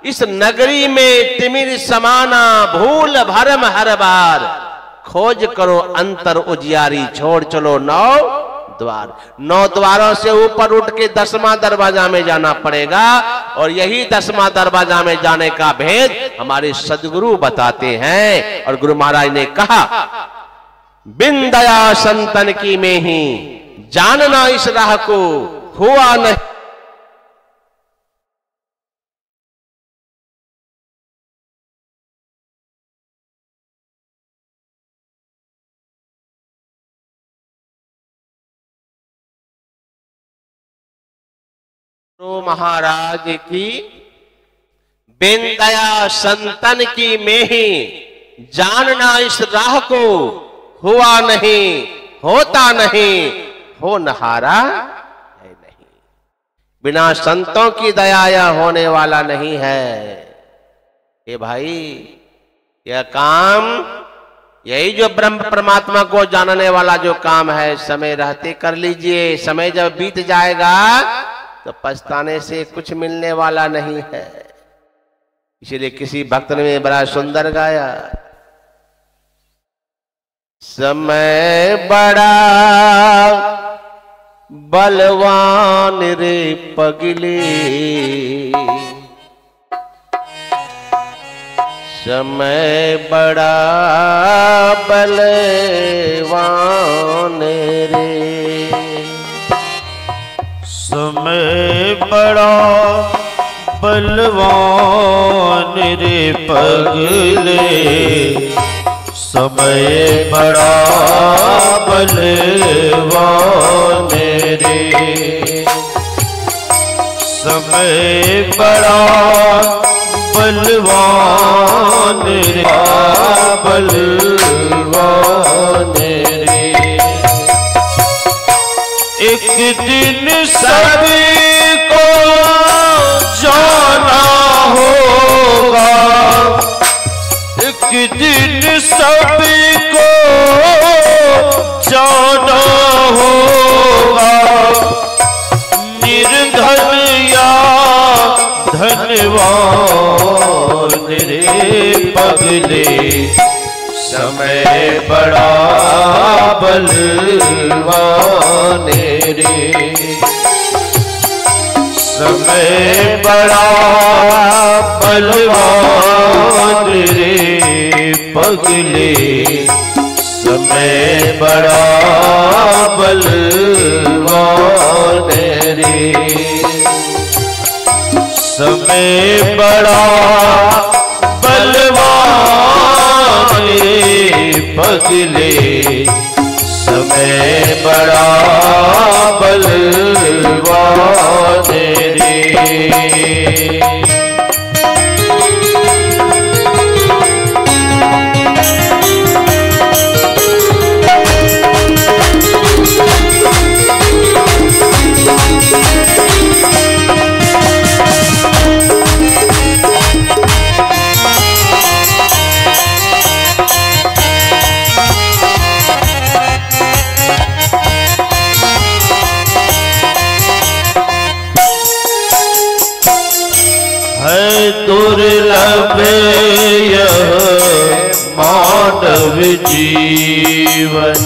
इस नगरी में तिमिर समाना भूल भरम हर बार, खोज करो अंतर उजियारी छोड़ चलो 9 द्वार। 9 द्वारों से ऊपर उठ के 10वां दरवाजा में जाना पड़ेगा, और यही 10वां दरवाजा में जाने का भेद हमारे सदगुरु बताते हैं। और गुरु महाराज ने कहा बिन दया संतन की में ही जानना इस राह को हुआ नहीं। तो महाराज की बिन दया संतन की में ही जानना इस राह को हुआ नहीं, होता नहीं, हो नहारा है नहीं। बिना संतों की दया यह होने वाला नहीं है। ये भाई यह काम, यही जो ब्रह्म परमात्मा को जानने वाला जो काम है समय रहते कर लीजिए। समय जब बीत जाएगा तो पछताने से कुछ मिलने वाला नहीं है। इसलिए किसी भक्त ने बड़ा सुंदर गाया, समय बड़ा बलवान रे पगले, समय बड़ा बलवान रे, समय बड़ा बलवान रे पगले, समय बड़ा बलवान रे, समय बड़ा बलवान रे, बलवान रे। एक दिन सभी को जाना होगा, एक दिन सभी को जाना होगा, निर्धन या धनवान रे पगले, समय बड़ा बलवान रे, समय बड़ा बलवान रे पगले, समय बड़ा बलवान रे, समय बड़ा बलवान रे पगले, समय बड़ा बलवान रे। दुर्लभ यह मानव जीवन,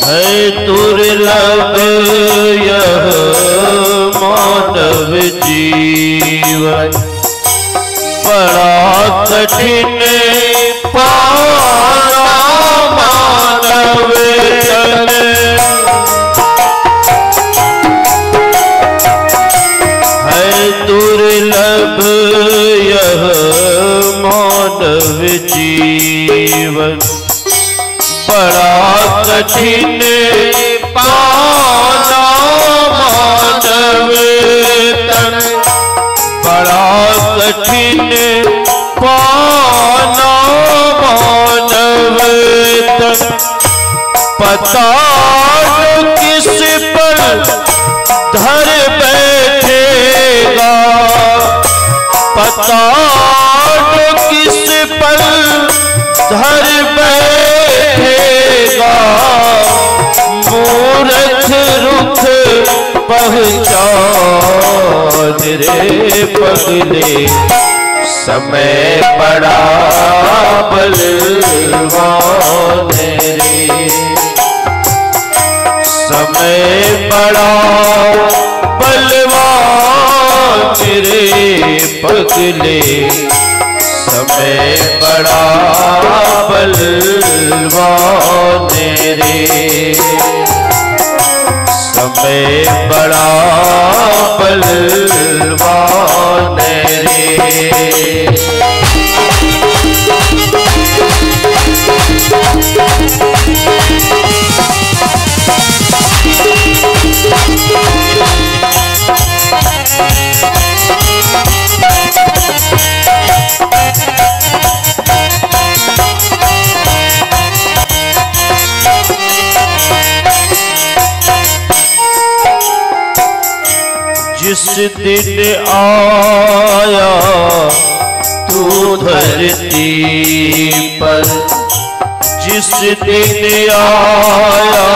है दुर्लभ यह मानव जीवन, बड़ा कठिन पाना मानव जन, है दुर्लभ यह मानव जीवन, बड़ा कठिन पाना मानव तन, बड़ा कठिन पाना मानव तन, पता किस पर धर बैठेगा, पता किस पर धर बैठेगा, मूर्ख रुख पहचान रे पगले, समय बड़ा बलवान रे, समय बड़ा बलवान रे पगले, समय बड़ा बलवान रे, समय बड़ा बलवान रे। जिस दिन आया तू धरती पर, जिस दिन आया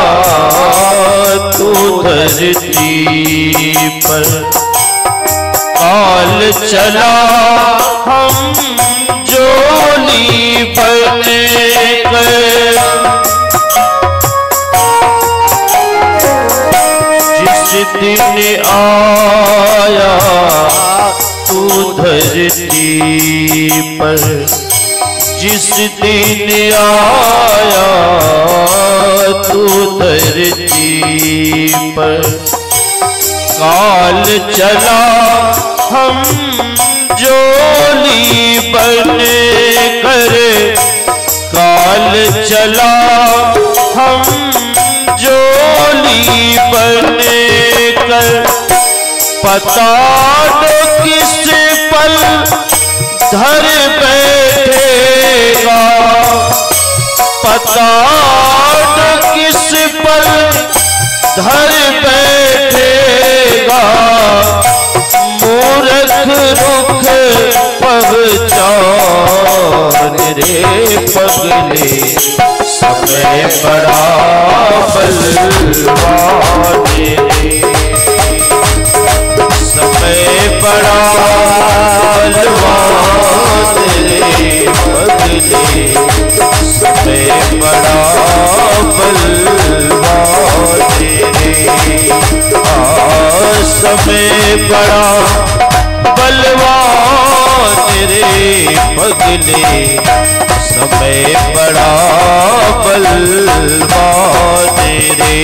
तू धरती पर, काल चला हम जोली बने गए, जिस दिन आया तू धरती पर, जिस दिन आया तू धरती पर, काल चला हम जोली बन कर, काल चला हम जोली बन कर, पता न किस पल धर बैठेगा, पता न किस पल धर बैठेगा, मूर्ख रुख पहचान रे पगले, समय बड़ा बलवान रे, समय बड़ा बलवान रे पगले, समय बड़ा बलवान रे, समय बड़ा बलवान रे पगले, समय बड़ा बलवान रे।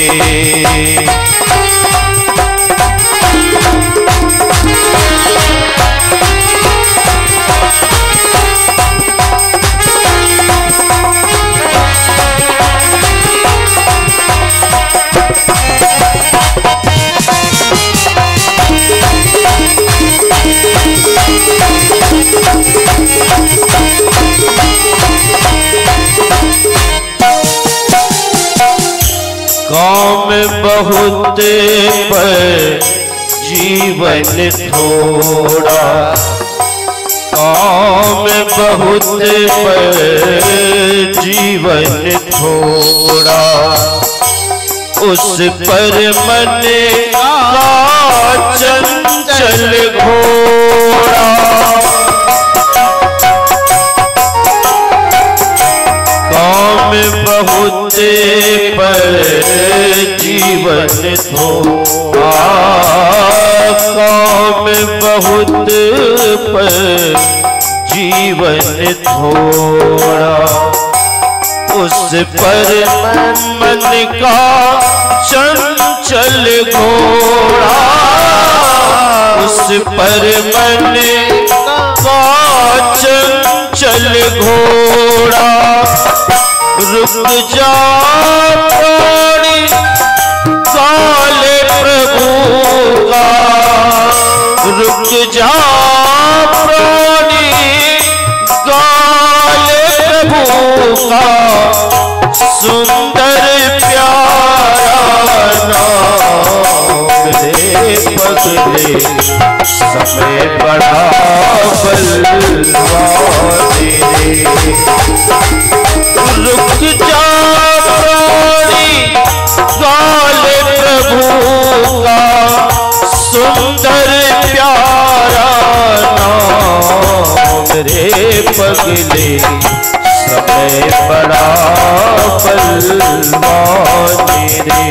काम बहुत पर जीवन थोड़ा, काम बहुत पर जीवन थोड़ा, उस पर मन का चंचल घोड़ा, काम बहुत पर जीवन थोड़ा, काम बहुत पर जीवन थोड़ा, उस पर मन का चंचल घोड़ा, उस पर मन का चंचल घोड़ा, रुक जा प्राणी काले प्रभु का, रुक जा प्राणी काले प्रभु का, सुंदर प्यारा नाम रे पगले, समय बड़ा बलवान रे, रुक जा प्राणी काले प्रभु का, सुंदर प्यारा नाम रे पगले, समय बड़ा बलवान रे,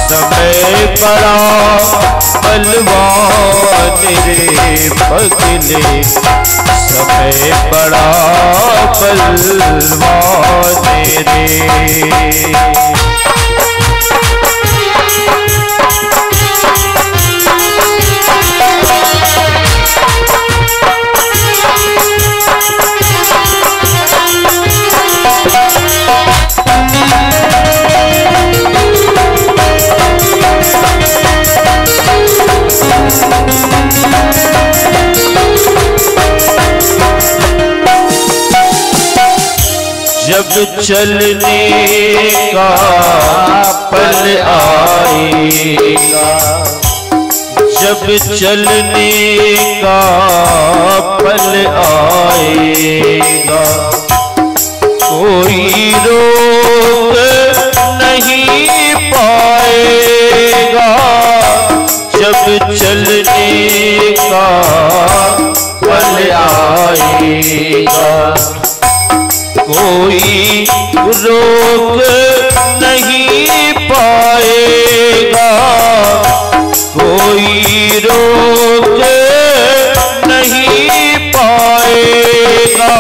समय बड़ा बलवान रे पगले, समय बड़ा बलवान रे। जब चलने का पल आएगा, जब चलने का पल आएगा, कोई रोक नहीं पाएगा, जब चलने का पल आएगा, कोई रोक नहीं पाएगा, कोई रोक नहीं पाएगा,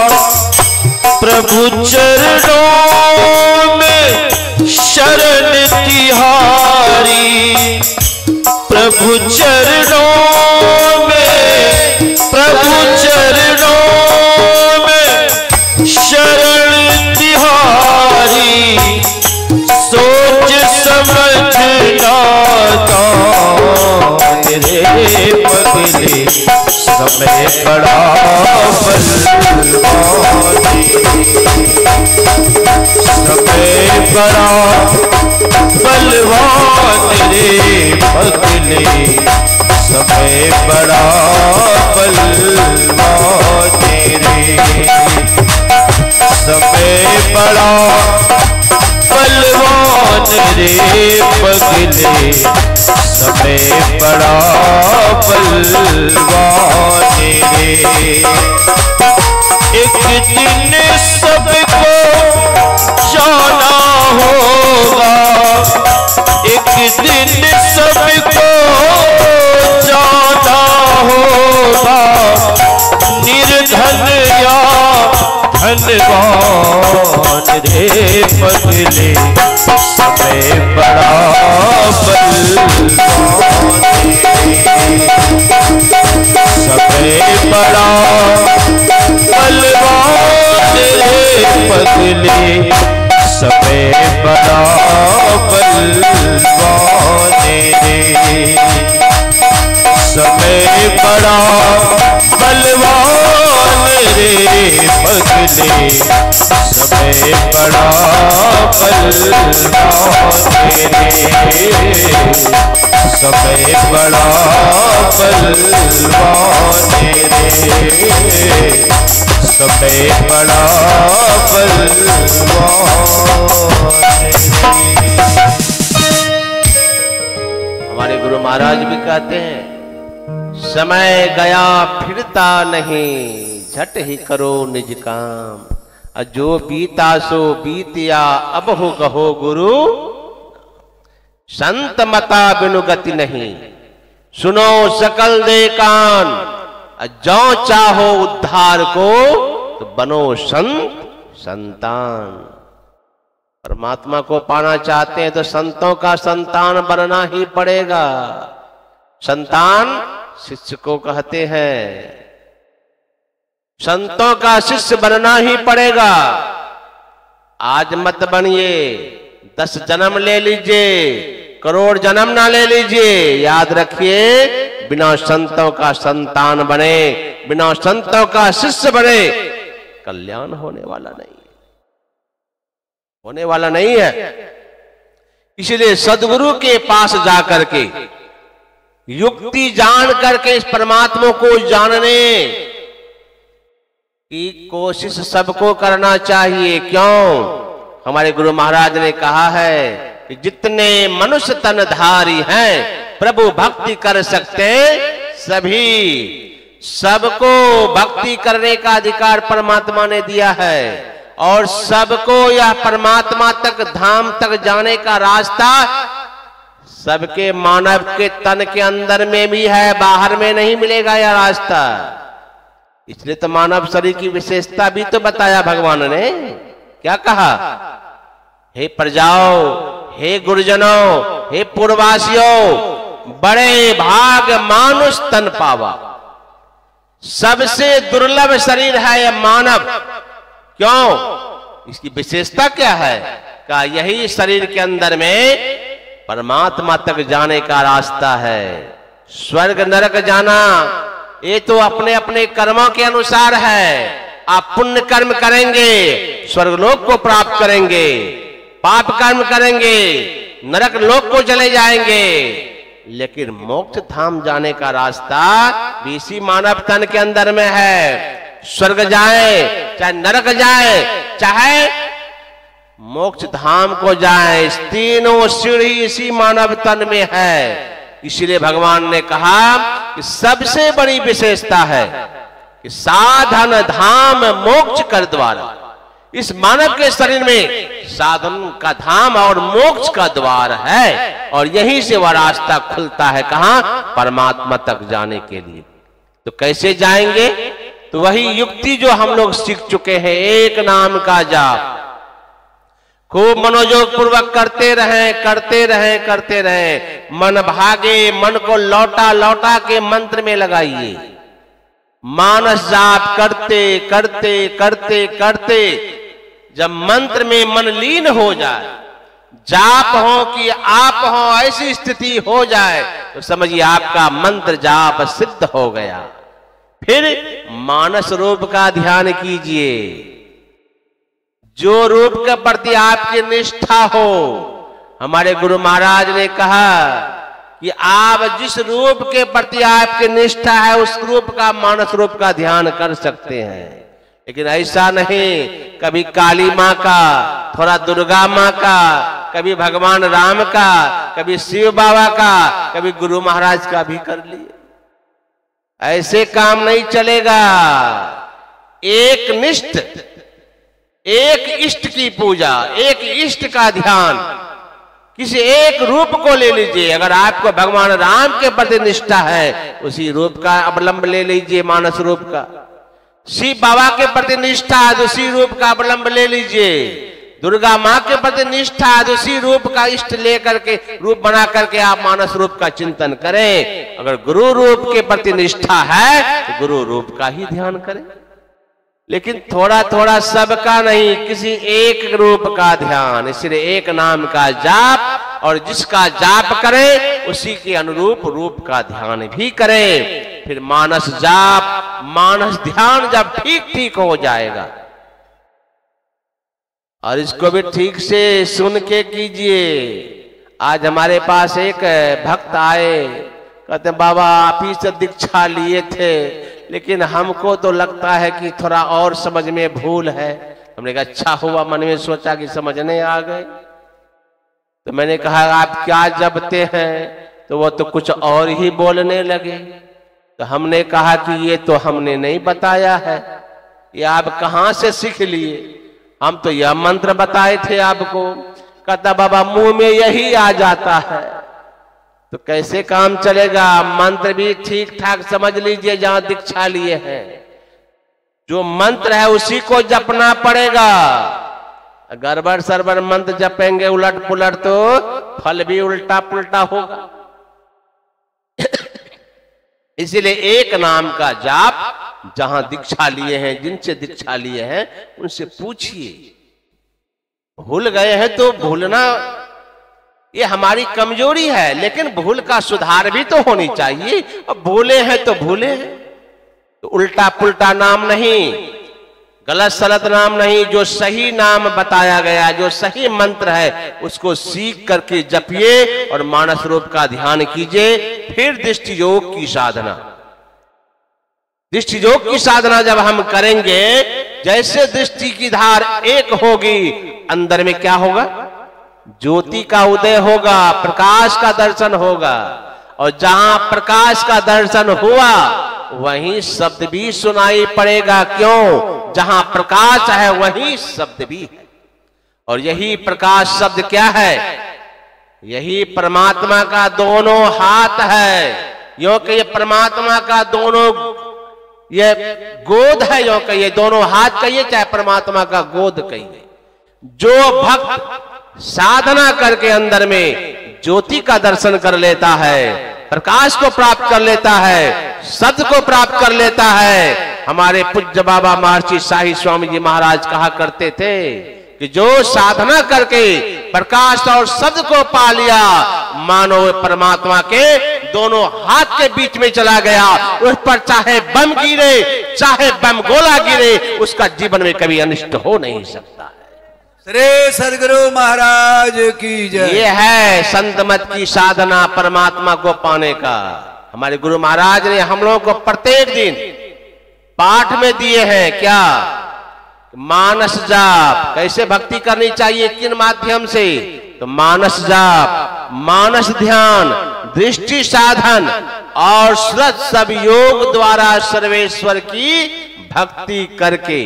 पगले समय बड़ा बलवान रे, समय बड़ा बलवान रे पगले समय बड़ा बलवान रे। एक दिन सबको जाना होगा, एक दिन सबको जाना होगा, निर्धन या धनवान रे पगले समय बड़ा बलवान रे, समय बड़ा बलवान रे पगले समय बड़ा बलवान रे, समय बड़ा बलवान रे पगले समय बड़ा बलवान रे, समय बड़ा बलवान रे, समय बड़ा बलवान रे। हमारे गुरु महाराज भी कहते हैं, समय गया फिरता नहीं, झट ही करो निज काम, जो बीता सो बीतिया अब हो कहो गुरु, संत मता बिनु गति नहीं, सुनो सकल दे कान, जो चाहो उद्धार को तो बनो संत संतान। परमात्मा को पाना चाहते हैं तो संतों का संतान बनना ही पड़ेगा। संतान शिष्य को कहते हैं, संतों का शिष्य बनना ही पड़ेगा। आज मत बनिए, 10 जन्म ले लीजिए, करोड़ जन्म ना ले लीजिए, याद रखिए बिना संतों का संतान बने, बिना संतों का शिष्य बने, कल्याण होने वाला नहीं है, होने वाला नहीं है। इसलिए सद्गुरु के पास जाकर के युक्ति जान करके इस परमात्मा को जानने की कोशिश सबको करना चाहिए। क्यों? हमारे गुरु महाराज ने कहा है कि जितने मनुष्य तनधारी हैं प्रभु भक्ति कर सकते सभी, सबको भक्ति करने का अधिकार परमात्मा ने दिया है और सबको यह परमात्मा तक धाम तक जाने का रास्ता सबके मानव के तन के अंदर में भी है, बाहर में नहीं मिलेगा यह रास्ता। इसलिए तो मानव शरीर की विशेषता भी तो बताया भगवान ने। क्या कहा? हे प्रजाओ, हे गुरुजनों, हे पूर्ववासियों, बड़े भाग मानुष तन पावा। सबसे दुर्लभ शरीर है यह मानव। क्यों? इसकी विशेषता क्या है? का यही शरीर के अंदर में परमात्मा तक जाने का रास्ता है। स्वर्ग नरक जाना ये तो अपने अपने कर्मों के अनुसार है। आप पुण्य कर्म करेंगे स्वर्गलोक को प्राप्त करेंगे, पाप कर्म करेंगे नरक लोक को चले जाएंगे। लेकिन मोक्ष धाम जाने का रास्ता भी इसी मानव तन के अंदर में है। स्वर्ग जाए चाहे नरक जाए चाहे मोक्ष धाम को जाए, तीनों सीढ़ी इसी मानव तन में है। इसलिए भगवान ने कहा कि सबसे बड़ी विशेषता है कि साधन धाम मोक्ष कर द्वारा। इस मानव के शरीर में साधन का धाम और मोक्ष का द्वार है और यहीं से वह रास्ता खुलता है। कहां? परमात्मा तक जाने के लिए। तो कैसे जाएंगे? तो वही युक्ति जो हम लोग सीख चुके हैं, एक नाम का जाप खूब मनोयोग पूर्वक करते रहें, करते रहें, करते रहें। मन भागे, मन को लौटा लौटा के मंत्र में लगाइए। मानस जाप करते करते करते करते जब मंत्र में मन लीन हो जाए, जाप हो कि आप हो ऐसी स्थिति हो जाए तो समझिए आपका मंत्र जाप सिद्ध हो गया। फिर मानस रूप का ध्यान कीजिए, जो रूप के प्रति आपकी निष्ठा हो। हमारे गुरु महाराज ने कहा कि आप जिस रूप के प्रति आपकी निष्ठा है उस रूप का मानस रूप का ध्यान कर सकते हैं। लेकिन ऐसा नहीं, कभी काली माँ का, थोड़ा दुर्गा माँ का, कभी भगवान राम का, कभी शिव बाबा का, कभी गुरु महाराज का भी कर लिए। ऐसे काम नहीं चलेगा। एक निष्ठ, एक इष्ट की पूजा, एक इष्ट का ध्यान, किसी एक रूप को ले लीजिए। अगर आपको भगवान राम के प्रति निष्ठा है उसी रूप का अवलंब ले लीजिए, मानस रूप का। शिव बाबा के प्रति निष्ठा है तो उसी रूप का अवलंब ले लीजिए। दुर्गा माँ के प्रति निष्ठा है तो उसी रूप का इष्ट लेकर के, रूप बना करके आप मानस रूप का चिंतन करें। अगर गुरु रूप के प्रति निष्ठा है तो गुरु रूप का ही ध्यान करें। लेकिन थोड़ा थोड़ा सबका नहीं, किसी एक रूप का ध्यान, इसलिए एक नाम का जाप, और जिसका जाप करें उसी के अनुरूप रूप का ध्यान भी करें। फिर मानस जाप, मानस ध्यान जब ठीक ठीक हो जाएगा, और इसको भी ठीक से सुन के कीजिए। आज हमारे पास एक भक्त आए, कहते बाबा आप ही से दीक्षा लिए थे, लेकिन हमको तो लगता है कि थोड़ा और समझ में भूल है। हमने कहा अच्छा हुआ, मन में सोचा कि समझने आ गए। तो मैंने कहा आप क्या जपते हैं? तो वो तो कुछ और ही बोलने लगे। तो हमने कहा कि ये तो हमने नहीं बताया है, ये आप कहाँ से सीख लिए? हम तो यह मंत्र बताए थे आपको। कहता बाबा मुंह में यही आ जाता है। तो कैसे काम चलेगा? मंत्र भी ठीक ठाक समझ लीजिए जहां दीक्षा लिए हैं। जो मंत्र है उसी को जपना पड़ेगा। गड़बड़ सरबड़ मंत्र जपेंगे उलट पुलट तो फल भी उल्टा पुल्टा होगा। इसीलिए एक नाम का जाप, जहां दीक्षा लिए हैं, जिनसे दीक्षा लिए हैं उनसे पूछिए। भूल गए हैं तो भूलना ये हमारी कमजोरी है, लेकिन भूल का सुधार भी तो होनी चाहिए। अब भूले हैं तो भूले हैं, तो उल्टा पुल्टा नाम नहीं, गलत सलत नाम नहीं। जो सही नाम बताया गया, जो सही मंत्र है उसको सीख करके जपिए और मानस रूप का ध्यान कीजिए। फिर दृष्टि योग की साधना, दृष्टि योग की साधना जब हम करेंगे, जैसे दृष्टि की धार एक होगी, अंदर में क्या होगा? ज्योति का उदय होगा, प्रकाश का दर्शन होगा। और जहां प्रकाश का दर्शन हुआ वहीं शब्द भी सुनाई पड़ेगा। क्यों? जहां प्रकाश है वहीं शब्द भी है। और यही प्रकाश शब्द क्या है? यही परमात्मा का दोनों हाथ है। यो कि ये परमात्मा का दोनों ये गोद है, यो कि ये दोनों हाथ कहिए चाहे परमात्मा का गोद कहिए। जो भक्त साधना करके अंदर में ज्योति का दर्शन कर लेता है, प्रकाश को प्राप्त कर लेता है, सत्य को प्राप्त कर लेता है। हमारे पूज्य बाबा महर्षि शाही स्वामी जी महाराज कहा करते थे कि जो साधना करके प्रकाश और सत्य को पा लिया, मानो परमात्मा के दोनों हाथ के बीच में चला गया। उस पर चाहे बम गिरे, चाहे बम गोला गिरे, उसका जीवन में कभी अनिष्ट हो नहीं सकता। श्री सदगुरु महाराज की जय। ये है संत मत की साधना, परमात्मा को पाने का। हमारे गुरु महाराज ने हम लोगों को प्रत्येक दिन पाठ में दिए हैं क्या? मानस जाप, कैसे भक्ति करनी चाहिए, किन माध्यम से? तो मानस जाप, मानस ध्यान, दृष्टि साधन और श्रद्ध सब योग द्वारा सर्वेश्वर की भक्ति करके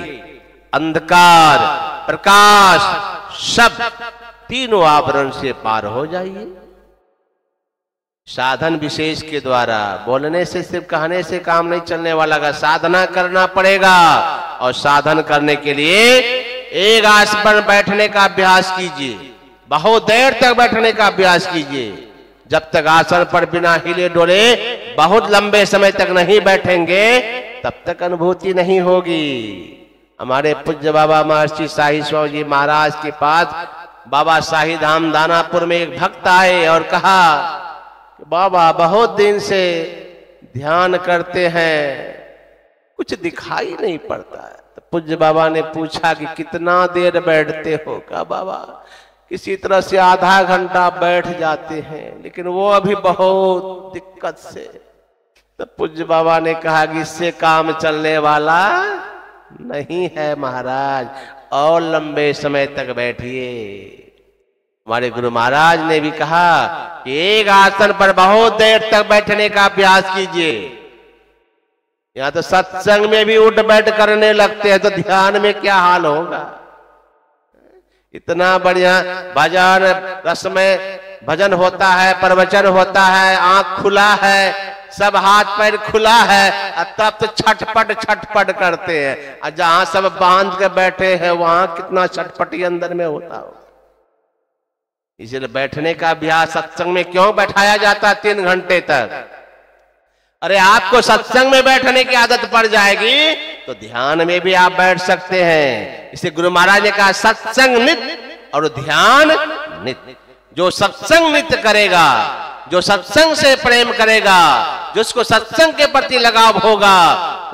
अंधकार प्रकाश सब तीनों आवरण से पार हो जाइए। साधन विशेष के द्वारा, बोलने से सिर्फ कहने से काम नहीं चलने वाला का, साधना करना पड़ेगा। और साधन करने के लिए एक आसन पर बैठने का अभ्यास कीजिए, बहुत देर तक बैठने का अभ्यास कीजिए। जब तक आसन पर बिना हिले डोले बहुत लंबे समय तक नहीं बैठेंगे तब तक अनुभूति नहीं होगी। हमारे पूज्य बाबा महर्षि शाही स्वामी जी महाराज के पास बाबा शाही धाम दानापुर में एक भक्त आए और कहा कि बाबा बहुत दिन से ध्यान करते हैं, कुछ दिखाई नहीं पड़ता है। तो पूज्य बाबा ने पूछा कि कितना देर बैठते हो? कहा बाबा किसी तरह से आधा घंटा बैठ जाते हैं, लेकिन वो अभी बहुत दिक्कत से। तो पूज्य बाबा ने कहा कि इससे काम चलने वाला नहीं है महाराज, और लंबे समय तक बैठिए। हमारे गुरु महाराज ने भी कहा कि एक आसन पर बहुत देर तक बैठने का अभ्यास कीजिए। यहां तो सत्संग में भी उठ बैठ करने लगते हैं, तो ध्यान में क्या हाल होगा। इतना बढ़िया भजन रस में भजन होता है, प्रवचन होता है, आंख खुला है, सब हाथ पैर खुला है, तब तो छटपट छटपट करते हैं। और जहां सब बांध के बैठे हैं वहां कितना छटपटी अंदर में होता हो। इसलिए बैठने का अभ्यास सत्संग में क्यों बैठाया जाता है 3 घंटे तक। अरे आपको सत्संग में बैठने की आदत पड़ जाएगी तो ध्यान में भी आप बैठ सकते हैं। इसे गुरु महाराज ने कहा सत्संग नित्य और ध्यान नित्य। जो सत्संग नित्य करेगा, जो सत्संग से प्रेम करेगा, जिसको सत्संग के प्रति लगाव होगा,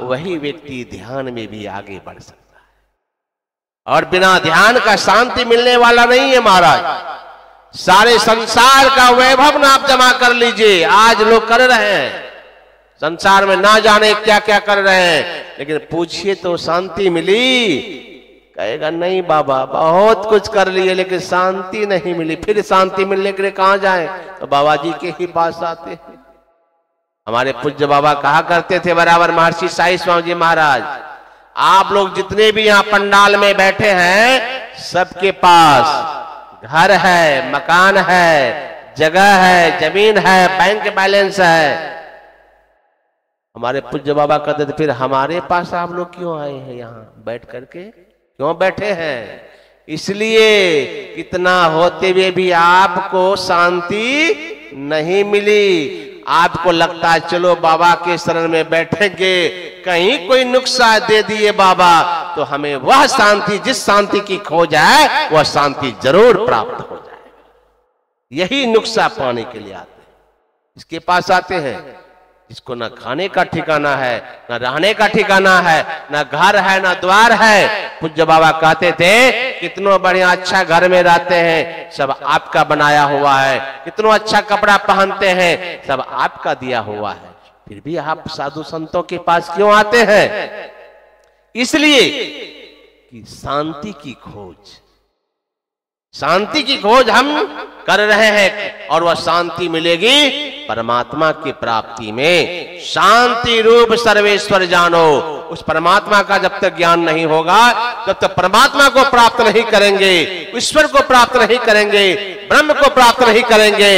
वही व्यक्ति ध्यान में भी आगे बढ़ सकता है। और बिना ध्यान का शांति मिलने वाला नहीं है महाराज। सारे संसार का वैभव ना आप जमा कर लीजिए, आज लोग कर रहे हैं संसार में, ना जाने क्या क्या कर रहे हैं, लेकिन पूछिए तो शांति मिली? कहेगा नहीं बाबा, बहुत कुछ कर लिए लेकिन शांति नहीं मिली। फिर शांति मिलने के लिए कहां जाएं? तो बाबा जी के ही पास आते हैं। हमारे पूज्य बाबा कहा करते थे बराबर, महर्षि साई स्वामी जी महाराज, आप लोग जितने भी यहाँ पंडाल में बैठे हैं सबके पास घर है, मकान है, जगह है, जमीन है, बैंक बैलेंस है। हमारे पूज्य बाबा कहते थे फिर हमारे पास आप लोग क्यों आए हैं, यहाँ बैठ करके क्यों बैठे हैं? इसलिए कितना होते हुए भी आपको शांति नहीं मिली। आपको लगता है चलो बाबा के शरण में बैठेंगे, कहीं कोई नुक्सा दे दिए बाबा तो हमें वह शांति, जिस शांति की खोज है वह शांति जरूर प्राप्त हो जाएगी। यही नुक्सा पाने के लिए आते हैं। इसके पास आते हैं जिसको ना खाने का ठिकाना है, ना रहने का ठिकाना है, ना घर है, ना द्वार है। पूज्य बाबा कहते थे कितना बढ़िया अच्छा घर में रहते हैं, सब आपका बनाया हुआ है। कितना अच्छा कपड़ा पहनते हैं, सब आपका दिया हुआ है। फिर भी आप साधु संतों के पास क्यों आते हैं? इसलिए कि शांति की खोज, शांति की खोज हम कर रहे हैं, और वह शांति मिलेगी परमात्मा की प्राप्ति में। शांति रूप सर्वेश्वर जानो, उस परमात्मा का जब तक ज्ञान नहीं होगा तब तक परमात्मा को प्राप्त नहीं करेंगे, ईश्वर को प्राप्त नहीं करेंगे, ब्रह्म को प्राप्त नहीं करेंगे।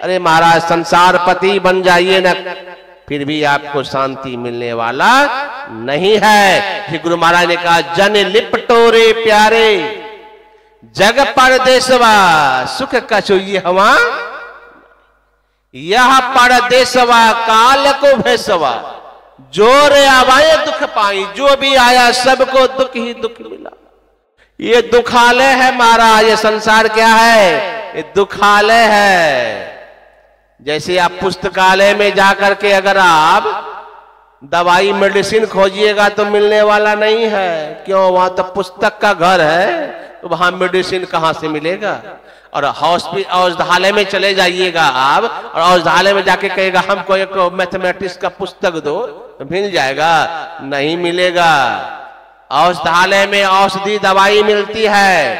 अरे महाराज संसार पति बन जाइए ना, फिर भी आपको शांति मिलने वाला नहीं है। श्री गुरु महाराज ने कहा जन लिपटो रे प्यारे, जग परदेसवा सुख कछु ये हवा, यह परदेसवा काल को भेसवा, जोर आवाए दुख पाई। जो भी आया सबको दुख ही दुख मिला। ये दुखालय है महाराज, ये संसार क्या है? ये दुखालय है। जैसे आप पुस्तकालय में जाकर के अगर आप दवाई मेडिसिन खोजिएगा तो मिलने वाला नहीं है। क्यों? वहां तो पुस्तक का घर है, तो वहां मेडिसिन कहां से मिलेगा? और औषधालय में चले जाइएगा आप, और औषधालय में जाके कहेगा हमको एक मैथमेटिक्स का पुस्तक दो, तो मिल जाएगा? नहीं मिलेगा। औषधालय में औषधि दवाई मिलती है,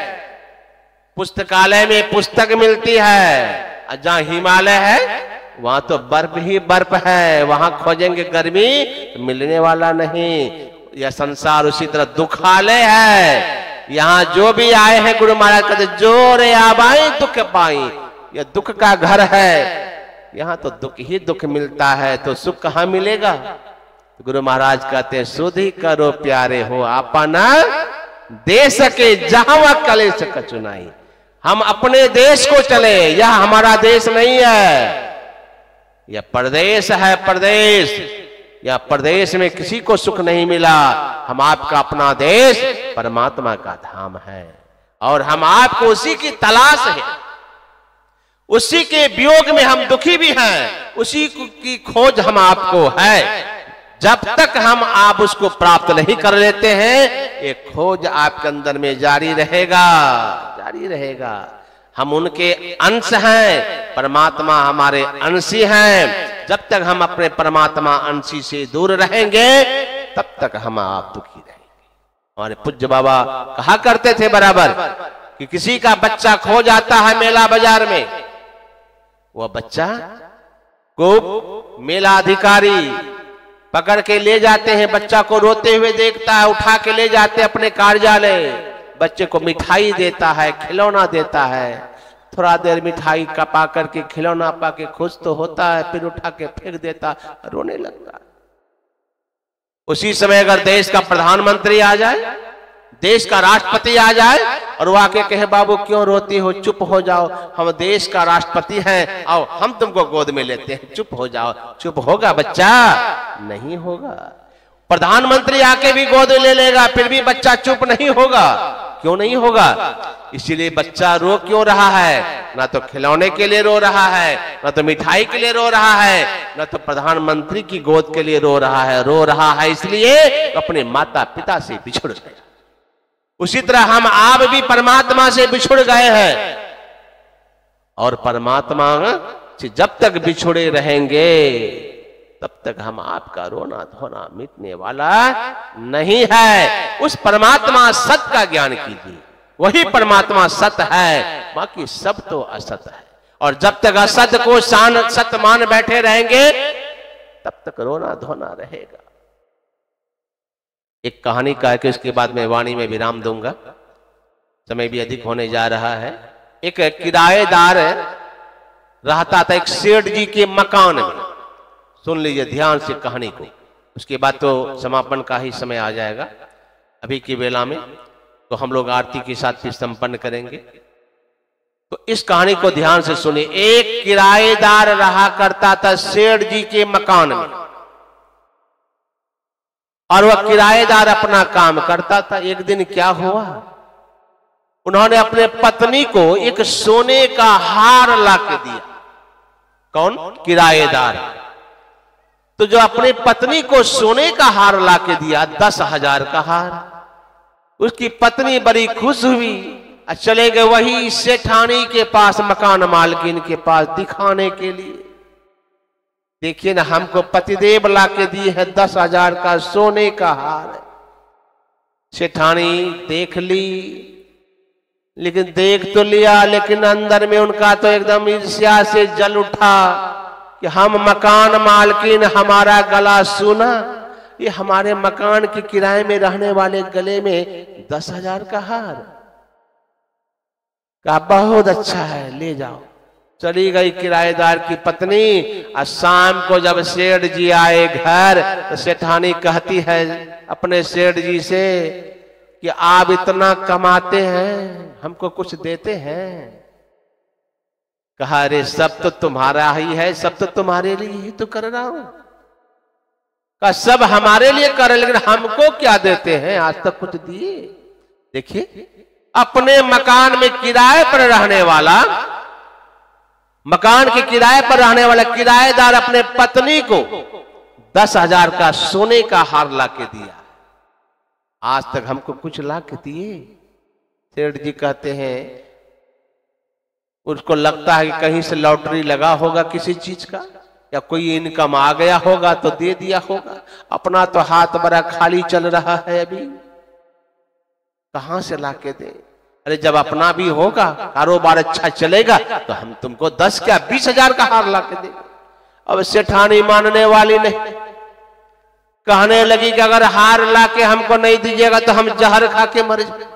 पुस्तकालय में पुस्तक मिलती है। जहां हिमालय है वहां तो बर्फ ही बर्फ है, वहां खोजेंगे गर्मी तो मिलने वाला नहीं। यह संसार उसी तरह दुखालय है। यहाँ जो भी आए हैं गुरु महाराज कहते जोर आबाई दुख पाई, यह दुख का घर है। यहाँ तो दुख ही दुख मिलता है, तो सुख कहाँ मिलेगा? गुरु महाराज कहते हैं सुधि करो प्यारे हो अपना देश के जहां कलेश कचुनाई। हम अपने देश को चले, यह हमारा देश नहीं है, यह परदेश है। परदेश, यह परदेश में किसी को सुख नहीं मिला। हम आपका अपना देश परमात्मा का धाम है, और हम आपको उसी की तलाश है, उसी के वियोग में हम दुखी भी हैं, उसी की खोज हम आपको है। जब तक हम आप उसको प्राप्त नहीं कर लेते हैं, ये खोज आपके अंदर में जारी रहेगा, जारी रहेगा। हम उनके अंश हैं, परमात्मा हमारे अंशी हैं। जब तक हम अपने परमात्मा अंशी से दूर रहेंगे तब तक हम आप दुखी रहेंगे। हमारे पूज्य बाबा कहा करते थे बराबर कि किसी का बच्चा खो जाता है मेला बाजार में, वह बच्चा को मेला अधिकारी पकड़ के ले जाते हैं, बच्चा को रोते हुए देखता है, उठा के ले जाते अपने कार्यालय, बच्चे को मिठाई देता है, खिलौना देता है, थोड़ा देर मिठाई का पा करके खिलौना पा के खुश तो होता है, फिर उठा के फेंक देता, रोने लगता है। उसी समय अगर देश का प्रधानमंत्री आ जाए, देश का राष्ट्रपति आ जाए और वो आके कहे बाबू क्यों रोती हो, चुप हो जाओ, हम देश का राष्ट्रपति हैं, आओ हम तुमको गोद में लेते हैं, चुप हो जाओ, चुप होगा बच्चा? नहीं होगा। प्रधानमंत्री आके भी गोद ले लेगा फिर भी बच्चा चुप नहीं होगा। क्यों नहीं होगा? इसीलिए बच्चा रो क्यों रहा है? ना तो खिलौने के लिए रो रहा है, ना तो मिठाई के लिए रो रहा है, ना तो प्रधानमंत्री की गोद के लिए रो रहा है। रो रहा है इसलिए अपने माता पिता से बिछुड़ गया। उसी तरह हम आप भी परमात्मा से बिछुड़ गए हैं और परमात्मा से जब तक बिछुड़े रहेंगे तब तक हम आपका रोना धोना मिटने वाला नहीं है। उस परमात्मा सत्य का ज्ञान कीजिए, वही परमात्मा सत्य है, बाकी सब तो असत है। और जब तक असत को सत्य मान बैठे रहेंगे तब तक रोना धोना रहेगा। एक कहानी का है कि उसके बाद मैं वाणी में विराम दूंगा, समय भी अधिक होने जा रहा है। एक किराएदार रहता था एक सेठ जी के मकान में। सुन लीजिए ध्यान से कहानी को, उसके बाद तो समापन का ही समय आ जाएगा। अभी की बेला में तो हम लोग आरती के साथ ही संपन्न करेंगे। तो इस कहानी को ध्यान से सुनिए। एक किराएदार रहा करता था सेठ जी के मकान में और वह किराएदार अपना काम करता था। एक दिन क्या हुआ, उन्होंने अपने पत्नी को एक सोने का हार ला के दिया। कौन? किराएदार। तो जो अपनी पत्नी को सोने का हार ला के दिया, 10,000 का हार, उसकी पत्नी बड़ी खुश हुई, चले गए वही सेठानी के पास, मकान मालकिन के पास दिखाने के लिए। देखिए ना, हमको पतिदेव ला के दिए है 10,000 का सोने का हार। सेठानी देख ली, लेकिन देख तो लिया, लेकिन अंदर में उनका तो एकदम ईर्ष्या से जल उठा कि हम मकान मालकिन, हमारा गला सूना, ये हमारे मकान के किराए में रहने वाले गले में 10,000 का हार। कहा बहुत अच्छा है, ले जाओ। चली गई किराएदार की पत्नी। और शाम को जब सेठ जी आए घर तो सेठानी कहती है अपने सेठ जी से कि आप इतना कमाते हैं, हमको कुछ देते हैं? कहा अरे सब तो तुम्हारा ही है, सब तो तुम्हारे लिए ही तो कर रहा हूं। कहा सब हमारे लिए कर रहे, लेकिन हमको क्या देते हैं? आज तक कुछ दिए? देखिए, अपने मकान में किराए पर रहने वाला, मकान के किराए पर रहने वाला किराएदार अपने पत्नी को 10,000 का सोने का हार ला के दिया, आज तक हमको कुछ ला के दिए? सेठ जी कहते हैं उसको लगता है कि कहीं से लॉटरी लगा होगा किसी चीज का, या कोई इनकम आ गया होगा तो दे दिया होगा। अपना तो हाथ बड़ा खाली चल रहा है, अभी कहां से ला के दे? अरे जब अपना भी होगा, कारोबार अच्छा चलेगा, तो हम तुमको 10 क्या 20,000 का हार ला के देंगे। अब सेठानी मानने वाली नहीं, कहने लगी कि अगर हार ला के हमको नहीं दीजिएगा तो हम जहर खा के मर जाएंगे।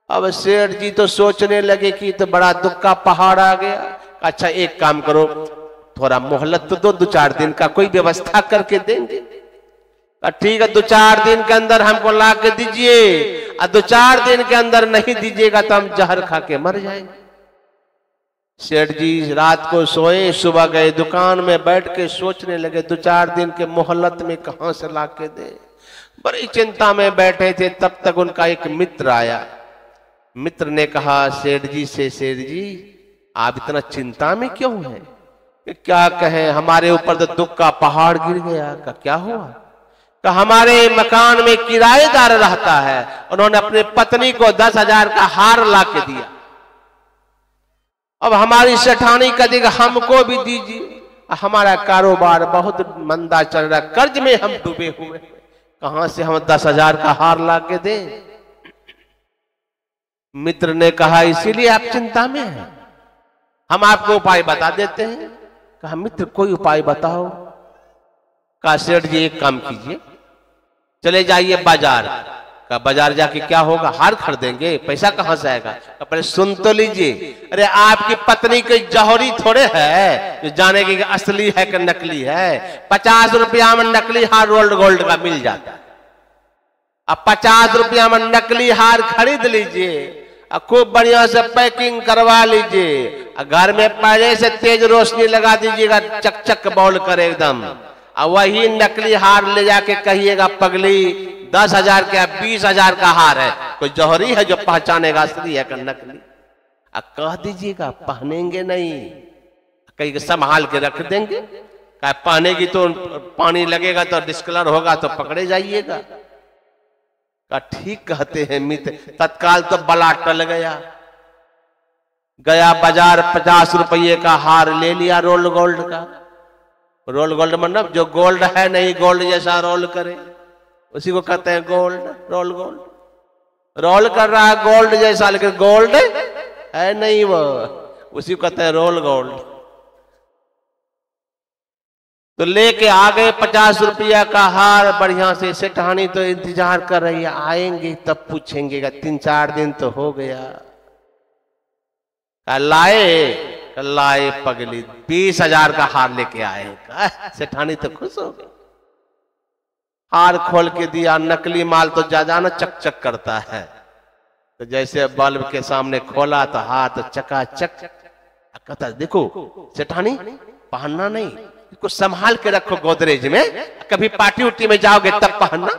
अब सेठ जी तो सोचने लगे कि तो बड़ा दुख का पहाड़ आ गया। अच्छा एक काम करो, थोड़ा मोहलत तो दो, 2-4 दिन का कोई व्यवस्था करके देंगे। ठीक है, 2-4 दिन के अंदर हमको ला के दीजिए, और 2-4 दिन के अंदर नहीं दीजिएगा तो हम जहर खा के मर जाएंगे। सेठ जी रात को सोए, सुबह गए दुकान में, बैठ के सोचने लगे 2-4 दिन के मोहलत में कहां से ला के दे। बड़ी चिंता में बैठे थे, तब तक उनका एक मित्र आया। मित्र ने कहा सेठ जी से, सेठ जी आप इतना चिंता में क्यों हैं? क्या कहें, हमारे ऊपर तो दुख का पहाड़ गिर गया। का क्या हुआ? तो हमारे मकान में किराएदार रहता है, उन्होंने अपने पत्नी को 10,000 का हार ला के दिया। अब हमारी सेठानी कहेगी हमको भी दीजिए, हमारा कारोबार बहुत मंदा चल रहा, कर्ज में हम डूबे हुए, कहां से हम 10,000 का हार ला के दें। मित्र ने कहा इसीलिए आप चिंता में हैं, हम आपको उपाय बता देते हैं। कहा मित्र कोई उपाय बताओ। कहा सेठ जी एक काम कीजिए, चले जाइए बाजार। का बाजार जाके क्या होगा, हार खरीदेंगे, पैसा कहां से आएगा। पहले सुन तो लीजिए, अरे आपकी पत्नी कोई जौहरी थोड़े है जो जाने की असली है कि नकली है। 50 रुपया में नकली हार रोल्ड गोल्ड का मिल जाता है। अब 50 रुपया में नकली हार खरीद लीजिए, खूब बढ़िया से पैकिंग करवा लीजिए, घर में पहले से तेज रोशनी लगा दीजिएगा, चक चक बॉल करे एकदम। और वही नकली हार ले जाके कहिएगा पगली 10,000 का 20,000 का हार है, कोई जौहरी है जो पहचानेगा असली है कि नकली। कह दीजिएगा, पहनेंगे नहीं, कहीं संभाल के रख देंगे। क्या पहनेगी तो पानी लगेगा तो डिस्कलर होगा तो पकड़े जाइएगा। का ठीक कहते हैं मित्र। तत्काल तो बला टल गया, गया बाजार 50 रुपये का हार ले लिया रोल गोल्ड का। रोल गोल्ड मतलब जो गोल्ड है नहीं, गोल्ड जैसा रोल करे उसी को कहते हैं गोल्ड, रोल गोल्ड। रोल कर रहा है गोल्ड जैसा, लेकिन गोल्ड है नहीं वो, उसी को कहते हैं रोल गोल्ड। तो लेके आ गए 50 रुपया का हार बढ़िया से। सेठानी तो इंतजार कर रही है, आएंगे तब पूछेंगे। 3-4 दिन तो हो गया। लाए पगली 20,000 का हार लेके आए। सेठानी तो खुश हो गई, हार खोल के दिया। नकली माल तो ज्यादा ना चक चक करता है, तो जैसे बल्ब के सामने खोला तो हाथ चकाचक। कहता देखो सेठानी पहनना नहीं, इसको संभाल के रखो गोदरेज में, कभी पार्टी उटी में जाओगे तब पहनना।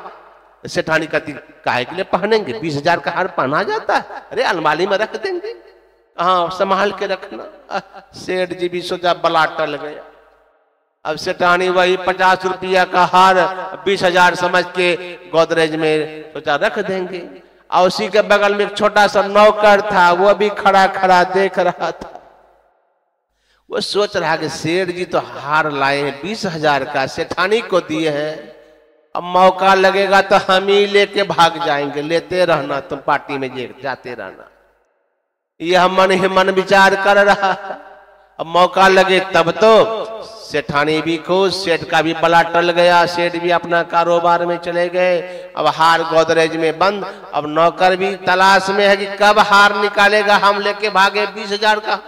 सेठानी कहती काहे के लिए पहनेंगे, 20,000 का हार पहना जाता है, अरे अलमारी में रख देंगे, हाँ संभाल के रखना। सेठ जी भी सोचा बला टल गया। अब सेठानी वही 50 रुपया का हार 20,000 समझ के गोदरेज में सोचा रख देंगे। और उसी के बगल में एक छोटा सा नौकर था, वो भी खड़ा खड़ा देख रहा था। वो सोच रहा कि सेठ जी तो हार लाए हैं 20,000 का, सेठानी को दिए हैं, अब मौका लगेगा तो हम ही लेके भाग जाएंगे, लेते रहना तुम पार्टी में जाते रहना। यह मन ही मन विचार कर रहा है। अब मौका लगे तब तो। सेठानी भी खुश, सेठ का भी बला टल गया, सेठ भी अपना कारोबार में चले गए। अब हार गोदरेज में बंद। अब नौकर भी तलाश में है कि कब हार निकालेगा, हम लेके भागे 20,000 का।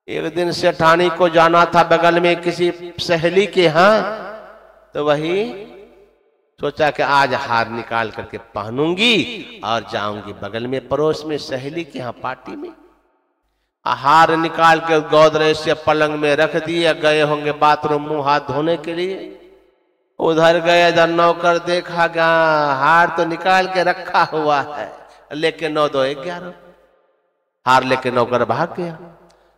एक दिन सेठानी को जाना था बगल में किसी सहेली के यहाँ, तो वही सोचा कि आज हार निकाल करके पहनूंगी और जाऊंगी बगल में पड़ोस में सहेली के यहाँ पार्टी में। हार निकाल के गोदरेज से पलंग में रख दिए, गए होंगे बाथरूम मुंह हाथ धोने के लिए। उधर गए, इधर नौकर देखा गया हार तो निकाल के रखा हुआ है, लेकिन 9-2-11 हार लेके नौकर भाग गया।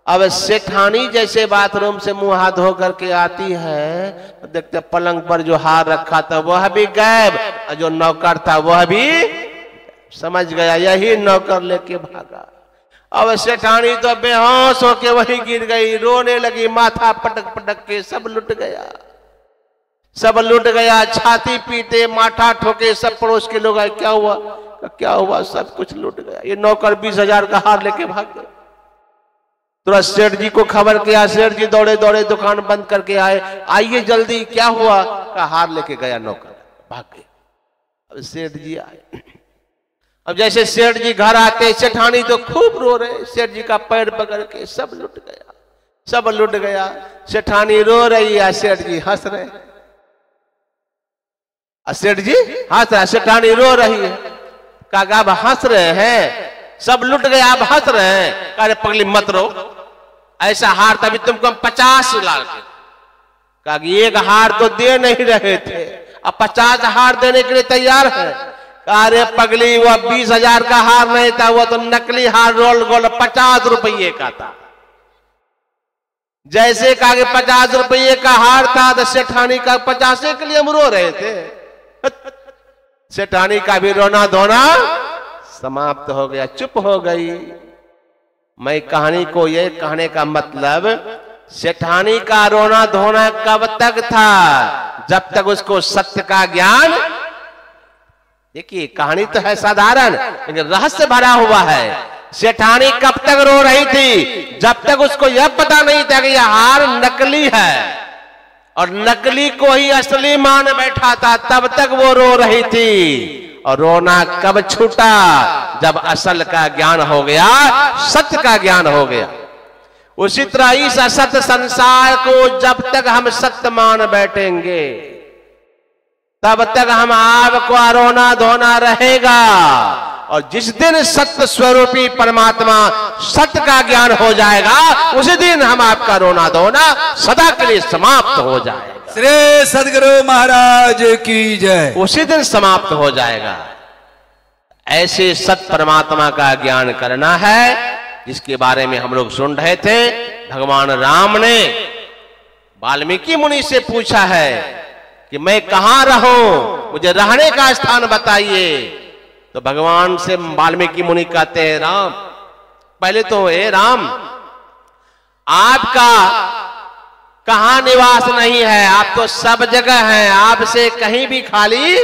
अब सेठानी जैसे बाथरूम से मुंह हाथ धो करके आती है, तो देखते पलंग पर जो हार रखा था वह भी गायब, और जो नौकर था वह भी समझ गया यही नौकर लेके भागा। अब सेठानी तो बेहोश होके वहीं गिर गई, रोने लगी, माथा पटक पटक के सब लुट गया, सब लुट गया। छाती पीटे, माथा ठोके, सब पड़ोस के लोग आए, क्या हुआ क्या हुआ, सब कुछ लुट गया। ये नौकर 20,000 का हार लेके भाग गए। तुरंत सेठ जी को खबर किया, सेठ जी दौड़े दौड़े दुकान बंद करके आए, आइए जल्दी, क्या हुआ। का हार लेके गया नौकर, भाग गए। अब सेठ जी आए। अब जैसे सेठ जी घर आते, सेठानी तो खूब रो रहे, सेठ जी का पैर पकड़ के, सब लुट गया, सब लुट गया। सेठानी रो रही है, सेठ जी हंस रहे। सेठ जी हंस रहे, सेठानी रो रही है। कागा अब हंस रहे हैं, सब लुट गया, अब हंस रहे हैं। अरे पगली मत रो, ऐसा हार तभी तुमको हम 50 लाख कहा, एक हार तो दे नहीं रहे थे, अब 50 हार देने के लिए तैयार है। अरे पगली वो 20,000 का हार नहीं था, वो तो नकली हार रोल गोल्ड 50 रुपये का था। जैसे कहा कि 50 रुपये का हार था, तो सेठानी का 50 के लिए हम रो रहे थे। सेठानी का भी रोना धोना समाप्त हो गया, चुप हो गई। मैं कहानी को ये कहने का मतलब, सेठानी का रोना धोना कब तक था? जब तक उसको सत्य का ज्ञान, देखिए कहानी तो है साधारण लेकिन रहस्य भरा हुआ है। सेठानी कब तक रो रही थी? जब तक उसको यह पता नहीं था कि यह हार नकली है और नकली को ही असली मान बैठा था, तब तक वो रो रही थी। और रोना कब छूटा? जब असल का ज्ञान हो गया, सत्य का ज्ञान हो गया। उसी तरह इस असत्य संसार को जब तक हम सत्य मान बैठेंगे तब तक हम आपको रोना धोना रहेगा। और जिस दिन सत्य स्वरूपी परमात्मा सत्य का ज्ञान हो जाएगा, उसी दिन हम आपका रोना धोना सदा के लिए समाप्त हो जाएगा। श्री सदगुरु महाराज की जय। उसी दिन समाप्त हो जाएगा। ऐसे सत्य परमात्मा का ज्ञान करना है, जिसके बारे में हम लोग सुन रहे थे। भगवान राम ने वाल्मीकि मुनि से पूछा है कि मैं कहां रहूं, मुझे रहने का स्थान बताइए। तो भगवान से वाल्मीकि मुनि कहते हैं, राम पहले तो हे राम, आपका कहां निवास नहीं है, आप तो सब जगह हैं, आपसे कहीं भी खाली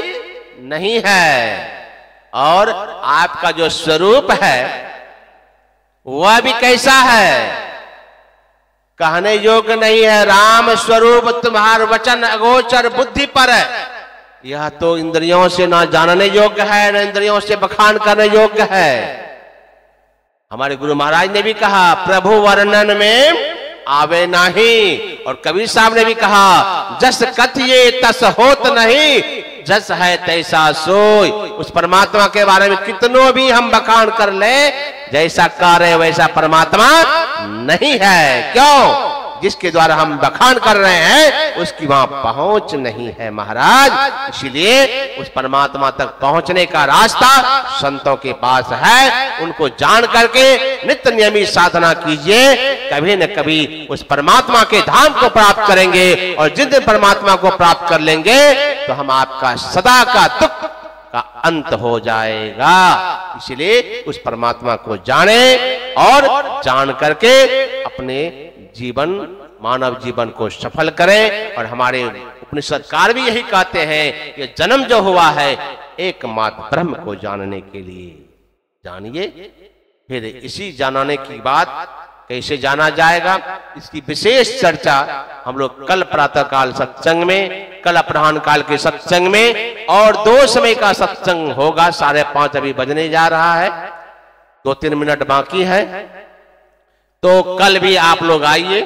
नहीं है। और आपका जो स्वरूप है वह भी कैसा है, कहने योग्य नहीं है। राम स्वरूप तुम्हार वचन अगोचर बुद्धि पर है, यह तो इंद्रियों से ना जानने योग्य है, न इंद्रियों से बखान करने योग्य है। हमारे गुरु महाराज ने भी कहा, प्रभु वर्णन में आवे नहीं। और कबीर साहब ने भी कहा, जस कथिए तस होत नहीं, जस है तैसा सोई। उस परमात्मा के बारे में कितनों भी हम बखान कर ले, जैसा कार्य वैसा परमात्मा नहीं है। क्यों? जिसके द्वारा हम बखान कर रहे हैं उसकी वहां पहुंच नहीं है महाराज। इसीलिए उस परमात्मा तक पहुंचने का रास्ता संतों के पास है। उनको जान करके नित्य नियमित साधना कीजिए, कभी न कभी उस परमात्मा के धाम को प्राप्त करेंगे। और जिस दिन परमात्मा को प्राप्त कर लेंगे तो हम आपका सदा का दुख का अंत हो जाएगा। इसलिए उस परमात्मा को जाने और जान करके अपने जीवन, मानव जीवन को सफल करें। और हमारे उपनिषदकार भी यही कहते हैं कि जन्म जो हुआ है एकमात्र ब्रह्म को जानने के लिए जानिए। फिर इसी जानने की बात कैसे जाना जाएगा, इसकी विशेष चर्चा हम लोग कल प्रातः काल सत्संग में, कल अपराह्न काल के सत्संग में, और 2 समय का सत्संग होगा। 5:30 अभी बजने जा रहा है, 2-3 मिनट बाकी है। तो कल भी आप लोग आइए।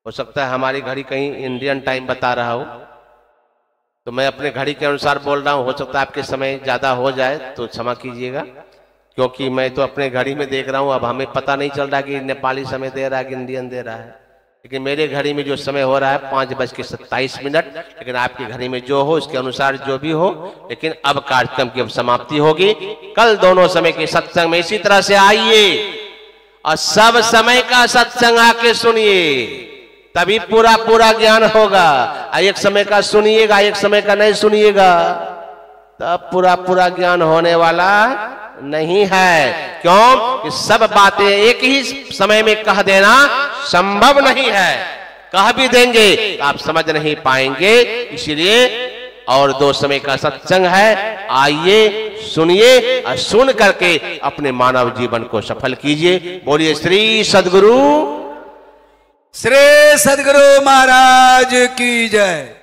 हो सकता है हमारी घड़ी कहीं इंडियन टाइम बता रहा हो, तो मैं अपने घड़ी के अनुसार बोल रहा हूं। हो सकता है आपके समय ज्यादा हो जाए तो क्षमा कीजिएगा, क्योंकि मैं तो अपने घड़ी में देख रहा हूं। अब हमें पता नहीं चल रहा कि नेपाली समय दे रहा है कि इंडियन दे रहा है, लेकिन मेरे घड़ी में जो समय हो रहा है 5:27। लेकिन आपकी घड़ी में जो हो उसके अनुसार जो भी हो। लेकिन अब कार्यक्रम की अब समाप्ति होगी। कल दोनों समय के सत्संग में इसी तरह से आइए और सब समय का सत्संग आके सुनिए, तभी पूरा ज्ञान होगा। एक समय का सुनिएगा, एक समय का नहीं सुनिएगा, तब पूरा ज्ञान होने वाला नहीं है। क्यों? कि सब बातें एक ही समय में कह देना संभव नहीं है। कह भी देंगे तो आप समझ नहीं पाएंगे। इसीलिए और 2 समय का सत्संग है, आइए सुनिए और सुन करके अपने मानव जीवन को सफल कीजिए। बोलिए श्री सद्गुरु महाराज की जय।